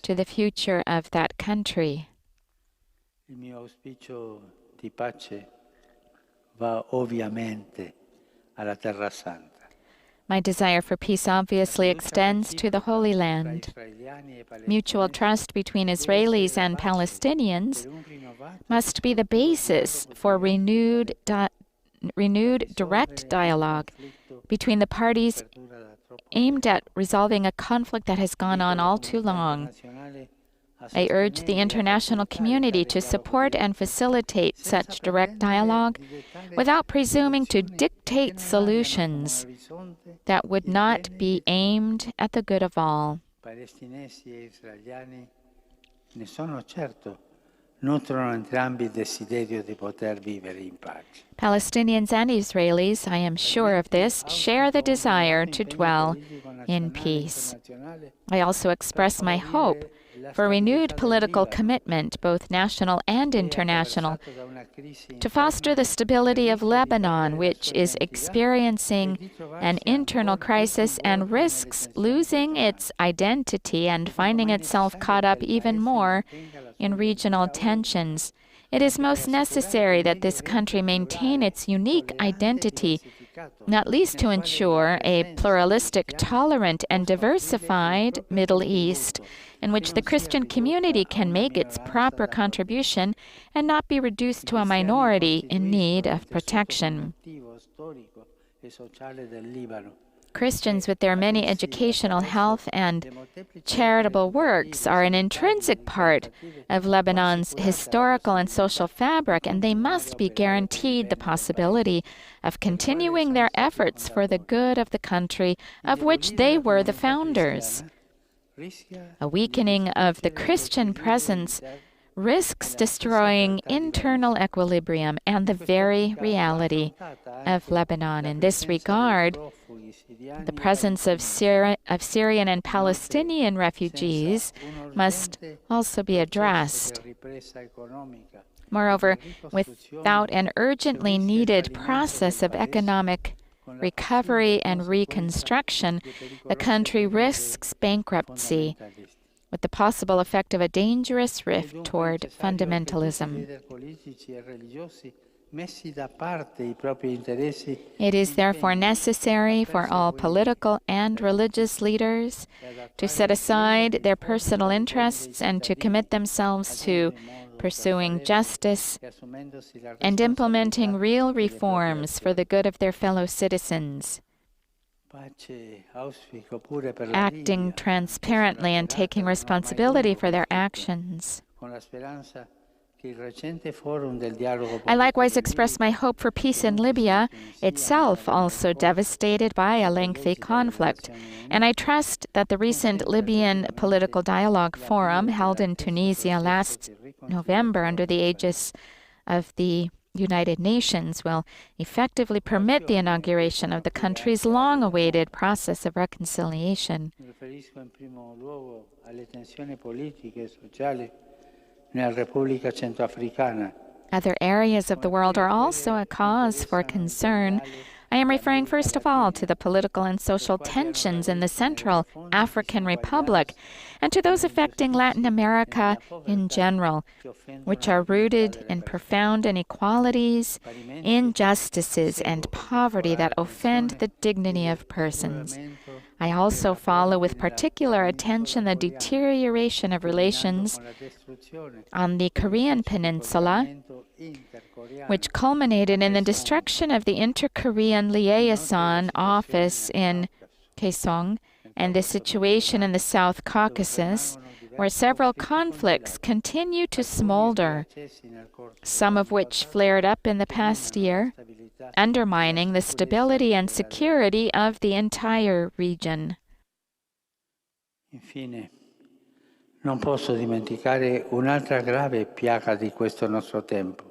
to the future of that country. My desire for peace obviously extends to the Holy Land. Mutual trust between Israelis and Palestinians must be the basis for renewed direct dialogue between the parties aimed at resolving a conflict that has gone on all too long. I urge the international community to support and facilitate such direct dialogue without presuming to dictate solutions that would not be aimed at the good of all. Palestinians and Israelis, I am sure of this, share the desire to dwell in peace. I also express my hope for renewed political commitment, both national and international, to foster the stability of Lebanon, which is experiencing an internal crisis and risks losing its identity and finding itself caught up even more in regional tensions. It is most necessary that this country maintain its unique identity, not least to ensure a pluralistic, tolerant, and diversified Middle East in which the Christian community can make its proper contribution and not be reduced to a minority in need of protection. Christians, with their many educational, health, and charitable works, are an intrinsic part of Lebanon's historical and social fabric, and they must be guaranteed the possibility of continuing their efforts for the good of the country of which they were the founders. A weakening of the Christian presence risks destroying internal equilibrium and the very reality of Lebanon. In this regard, the presence of Syrian and Palestinian refugees must also be addressed. Moreover, without an urgently needed process of economic recovery and reconstruction, the country risks bankruptcy, with the possible effect of a dangerous rift toward fundamentalism. It is therefore necessary for all political and religious leaders to set aside their personal interests and to commit themselves to pursuing justice and implementing real reforms for the good of their fellow citizens, acting transparently and taking responsibility for their actions. I likewise express my hope for peace in Libya, itself also devastated by a lengthy conflict, and I trust that the recent Libyan Political Dialogue Forum held in Tunisia last November under the aegis of the United Nations will effectively permit the inauguration of the country's long-awaited process of reconciliation. Other areas of the world are also a cause for concern. I am referring first of all to the political and social tensions in the Central African Republic and to those affecting Latin America in general, which are rooted in profound inequalities, injustices, and poverty that offend the dignity of persons. I also follow with particular attention the deterioration of relations on the Korean Peninsula, which culminated in the destruction of the Inter-Korean Liaison Office in Kaesong, and the situation in the South Caucasus, where several conflicts continue to smolder, some of which flared up in the past year, undermining the stability and security of the entire region. Infine, non posso dimenticare un'altra grave piaga di questo nostro tempo,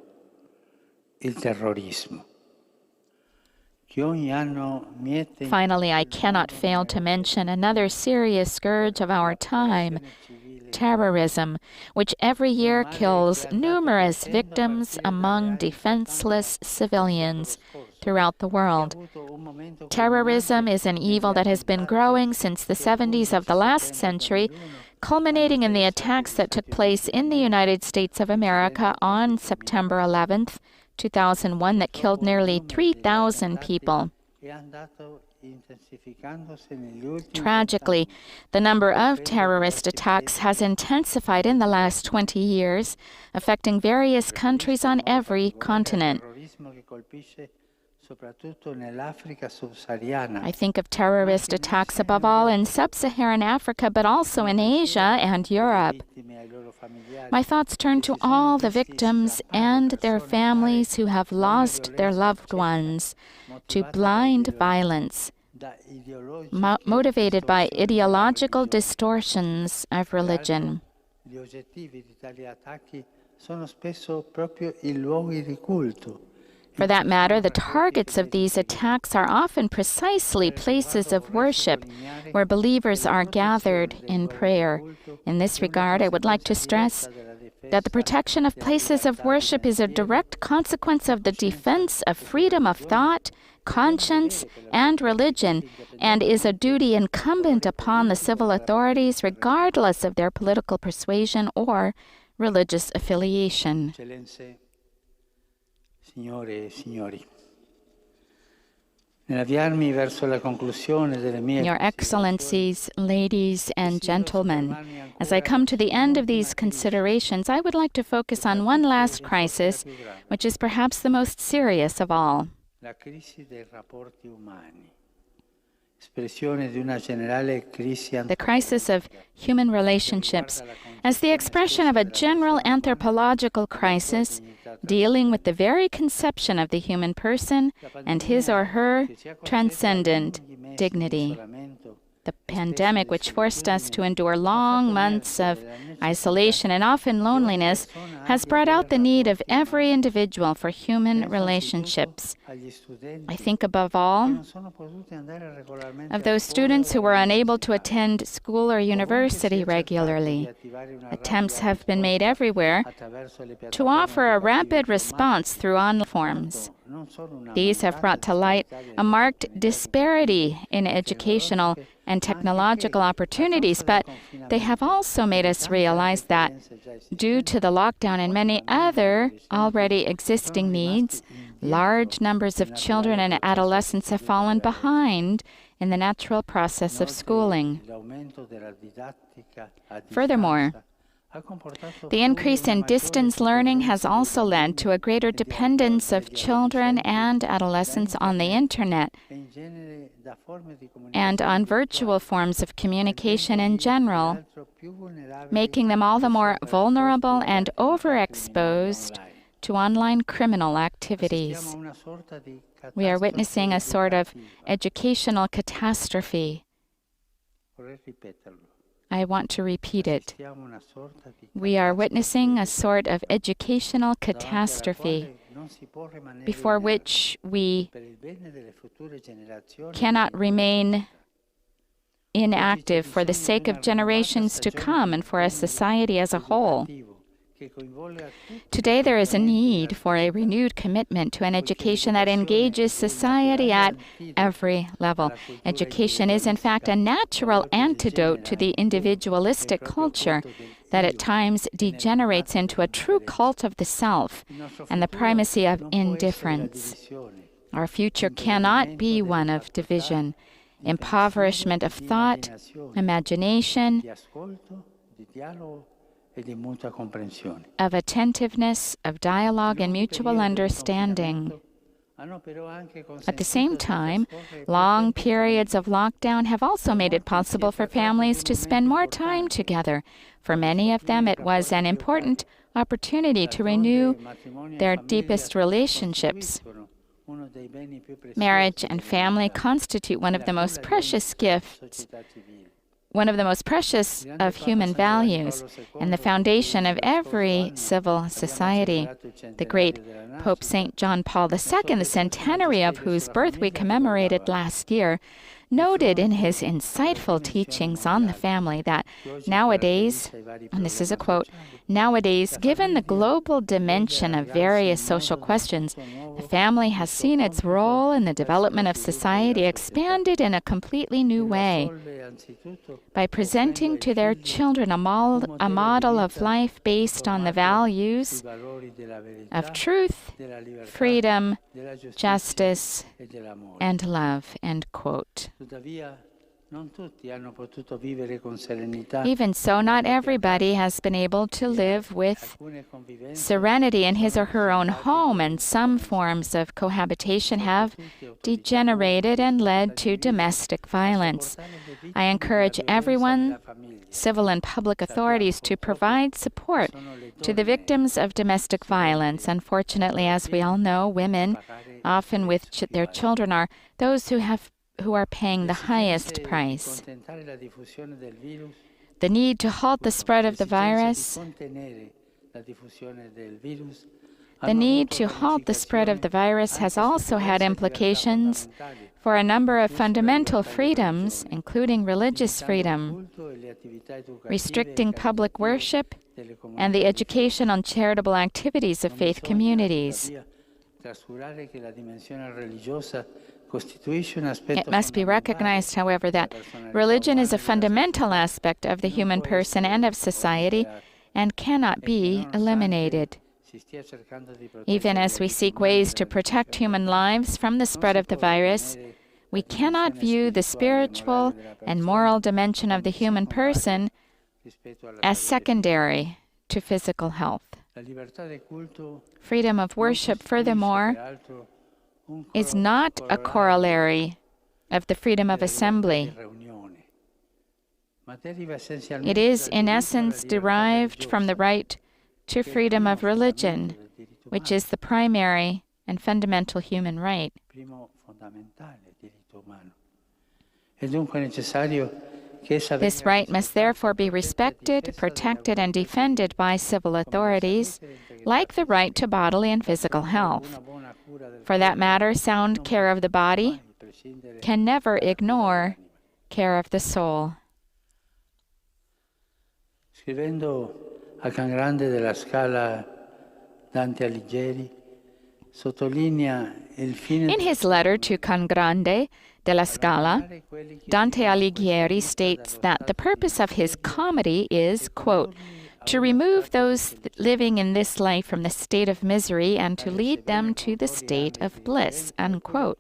il terrorismo. Finally, I cannot fail to mention another serious scourge of our time, terrorism, which every year kills numerous victims among defenseless civilians throughout the world. Terrorism is an evil that has been growing since the 70s of the last century, culminating in the attacks that took place in the United States of America on September 11th, 2001, that killed nearly 3,000 people. Tragically, the number of terrorist attacks has intensified in the last 20 years, affecting various countries on every continent. I think of terrorist attacks above all in sub-Saharan Africa, but also in Asia and Europe. My thoughts turn to all the victims and their families who have lost their loved ones to blind violence, motivated by ideological distortions of religion. For that matter, the targets of these attacks are often precisely places of worship where believers are gathered in prayer. In this regard, I would like to stress that the protection of places of worship is a direct consequence of the defense of freedom of thought, conscience, and religion, and is a duty incumbent upon the civil authorities regardless of their political persuasion or religious affiliation. Signore e signori, nell'avviarmi verso la conclusione delle mie Your Excellencies, ladies and gentlemen, as I come to the end of these considerations, I would like to focus on one last crisis, which is perhaps the most serious of all. la crisi dei rapporti umani, espressione di una generale crisi The crisis of human relationships, as the expression of a general anthropological crisis dealing with the very conception of the human person and his or her transcendent dignity. The pandemic, which forced us to endure long months of isolation and often loneliness, has brought out the need of every individual for human relationships. I think above all of those students who were unable to attend school or university regularly. Attempts have been made everywhere to offer a rapid response through online forms. These have brought to light a marked disparity in educational and technological opportunities, but they have also made us realize that, due to the lockdown and many other already existing needs, large numbers of children and adolescents have fallen behind in the natural process of schooling. Furthermore, the increase in distance learning has also led to a greater dependence of children and adolescents on the internet and on virtual forms of communication in general, making them all the more vulnerable and overexposed to online criminal activities. We are witnessing a sort of educational catastrophe. I want to repeat it. We are witnessing a sort of educational catastrophe before which we cannot remain inactive for the sake of generations to come and for a society as a whole. Today there is a need for a renewed commitment to an education that engages society at every level. Education is in fact a natural antidote to the individualistic culture that at times degenerates into a true cult of the self and the primacy of indifference. Our future cannot be one of division, impoverishment of thought, imagination, of attentiveness, of dialogue and mutual understanding. At the same time, long periods of lockdown have also made it possible for families to spend more time together. For many of them, it was an important opportunity to renew their deepest relationships. Marriage and family constitute one of the most precious gifts, one of the most precious of human values, and the foundation of every civil society. The great Pope St. John Paul II, the centenary of whose birth we commemorated last year, noted in his insightful teachings on the family that nowadays, and this is a quote, nowadays, given the global dimension of various social questions, the family has seen its role in the development of society expanded in a completely new way. By presenting to their children a model of life based on the values of truth, freedom, justice, and love, end quote. Even so, not everybody has been able to live with serenity in his or her own home, and some forms of cohabitation have degenerated and led to domestic violence. I encourage everyone, civil and public authorities, to provide support to the victims of domestic violence. Unfortunately, as we all know, women, often with their children, are those who are paying the highest price. The need to halt the spread of the virus The need to halt the spread of the virus has also had implications for a number of fundamental freedoms, including religious freedom, restricting public worship, and the education on charitable activities of faith communities. It must be recognized, however, that religion is a fundamental aspect of the human person and of society and cannot be eliminated. Even as we seek ways to protect human lives from the spread of the virus, we cannot view the spiritual and moral dimension of the human person as secondary to physical health. Freedom of worship, furthermore, is not a corollary of the freedom of assembly. It is, in essence, derived from the right to freedom of religion, which is the primary and fundamental human right. This right must therefore be respected, protected, and defended by civil authorities, like the right to bodily and physical health. For that matter, sound care of the body can never ignore care of the soul. Scrivendo a Can Grande della Scala Dante Alighieri, sottolinea il fine. In his letter to Can Grande della Scala, Dante Alighieri states that the purpose of his comedy is, quote, to remove those living in this life from the state of misery and to lead them to the state of bliss, unquote.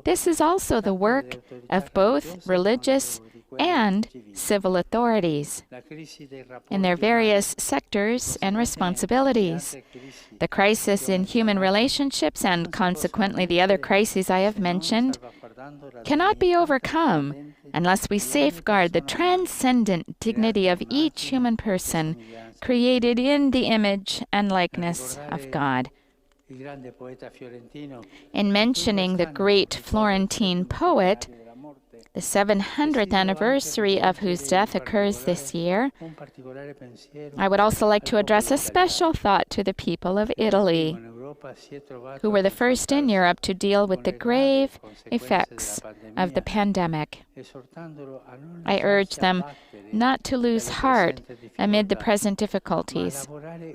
This is also the work of both religious and civil authorities in their various sectors and responsibilities. The crisis in human relationships and consequently the other crises I have mentioned cannot be overcome unless we safeguard the transcendent dignity of each human person created in the image and likeness of God. In mentioning the great Florentine poet, the 700th anniversary of whose death occurs this year, I would also like to address a special thought to the people of Italy, who were the first in Europe to deal with the grave effects of the pandemic. I urge them not to lose heart amid the present difficulties,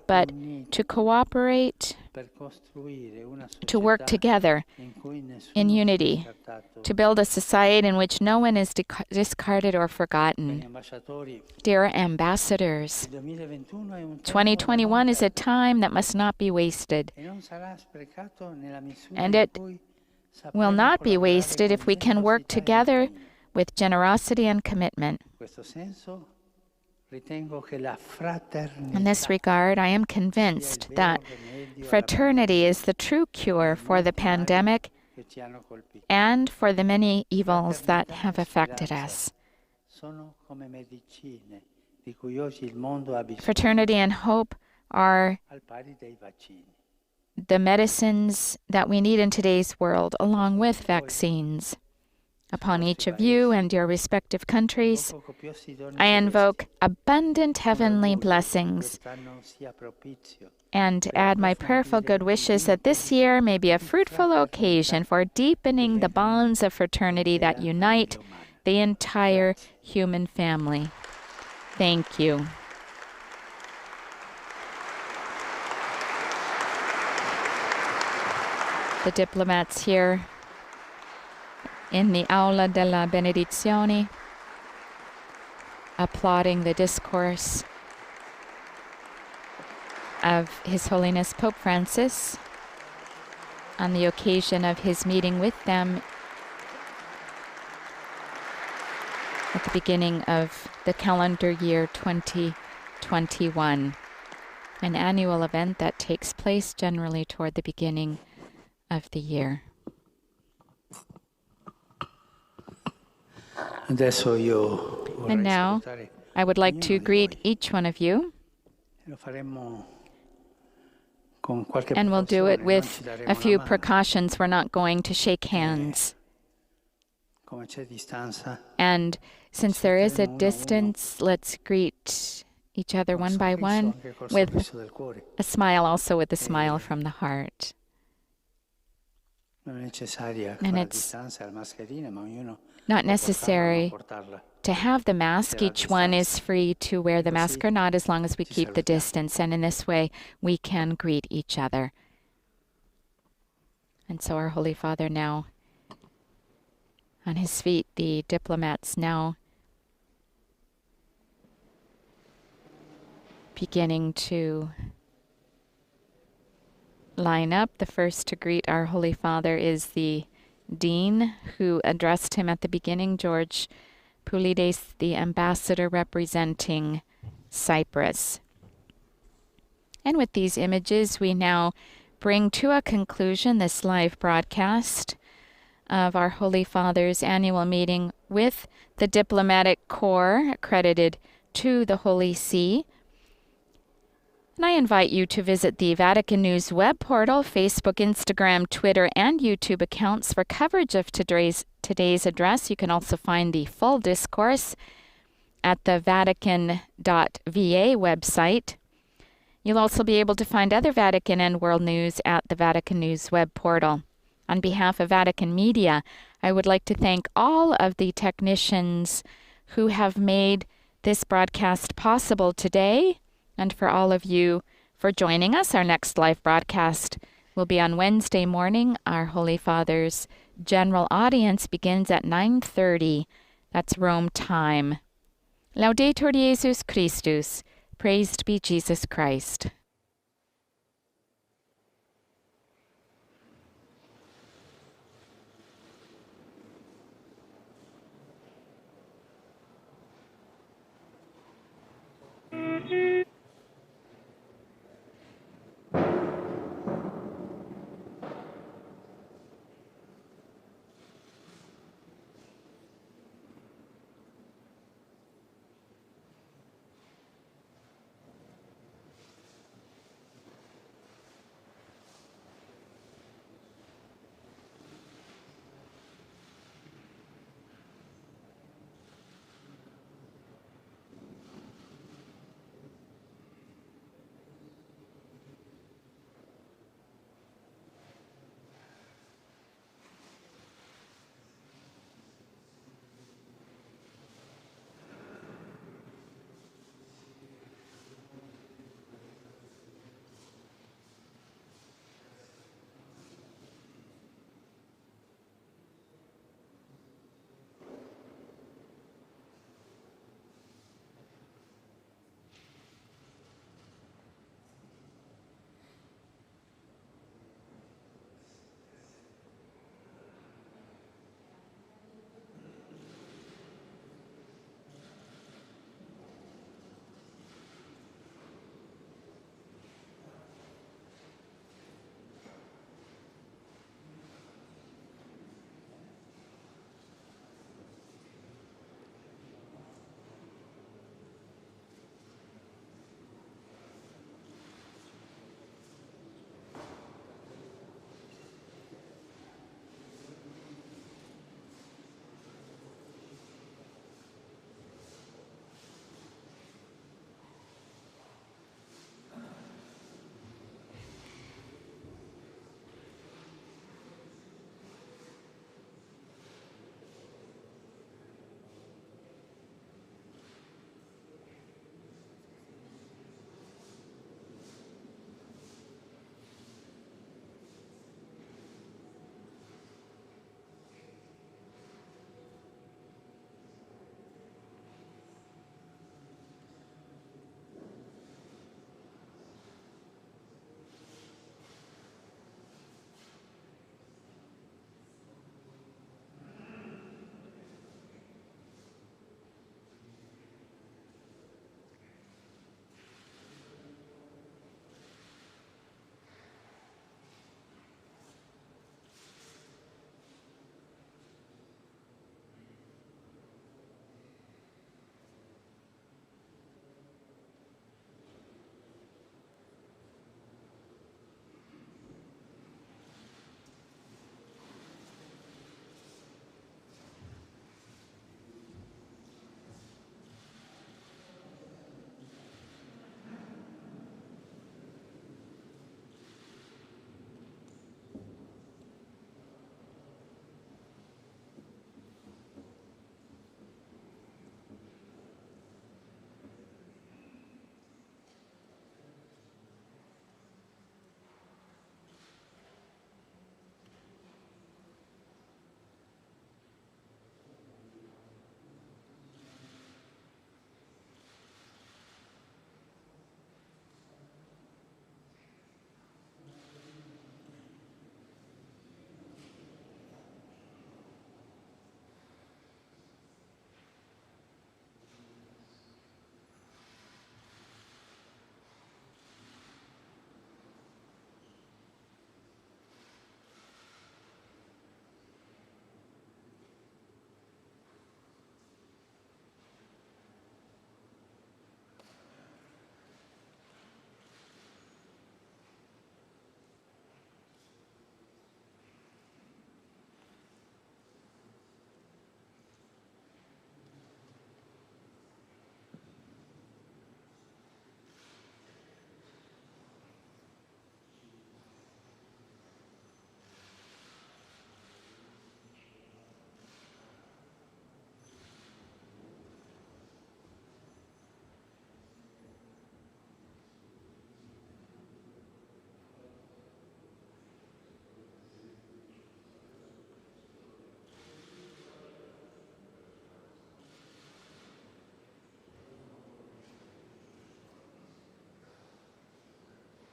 but to cooperate, to work together in unity, to build a society in which no one is discarded or forgotten. Dear ambassadors, 2021 is a time that must not be wasted, and it will not be wasted if we can work together with generosity and commitment. In this regard, I am convinced that fraternity is the true cure for the pandemic and for the many evils that have affected us. Fraternity and hope are the medicines that we need in today's world, along with vaccines. Upon each of you and your respective countries, I invoke abundant heavenly blessings and add my prayerful good wishes that this year may be a fruitful occasion for deepening the bonds of fraternity that unite the entire human family. Thank you. The diplomats here in the Aula della Benedizione, applauding the discourse of His Holiness Pope Francis on the occasion of his meeting with them at the beginning of the calendar year 2021, an annual event that takes place generally toward the beginning of the year. And now, I would like to greet each one of you, and we'll do it with a few precautions. We're not going to shake hands. And since there is a distance, let's greet each other Col one by sorriso, one anche col with sorriso del cuore. a smile, also with a smile from the heart. Non è necessaria And fare la it's distanza, la mascherina, ma ognuno not può portarla o non necessary portarla. to have the mask. C'era Each one is distanza. free to wear the Così mask or not, as long as we ci keep the salutiamo. distance. And in this way, we can greet each other. And so our Holy Father now on his feet, the diplomats now beginning to line up. The first to greet our Holy Father is the Dean, who addressed him at the beginning, George Poulides, the ambassador representing Cyprus. And with these images, we now bring to a conclusion this live broadcast of our Holy Father's annual meeting with the diplomatic corps accredited to the Holy See. And I invite you to visit the Vatican News web portal, Facebook, Instagram, Twitter, and YouTube accounts for coverage of today's address. You can also find the full discourse at the Vatican.va website. You'll also be able to find other Vatican and world news at the Vatican News web portal. On behalf of Vatican Media, I would like to thank all of the technicians who have made this broadcast possible today, and for all of you for joining us. Our next live broadcast will be on Wednesday morning. Our Holy Father's general audience begins at 9:30. That's Rome time. Laudetur Jesus Christus. Praised be Jesus Christ.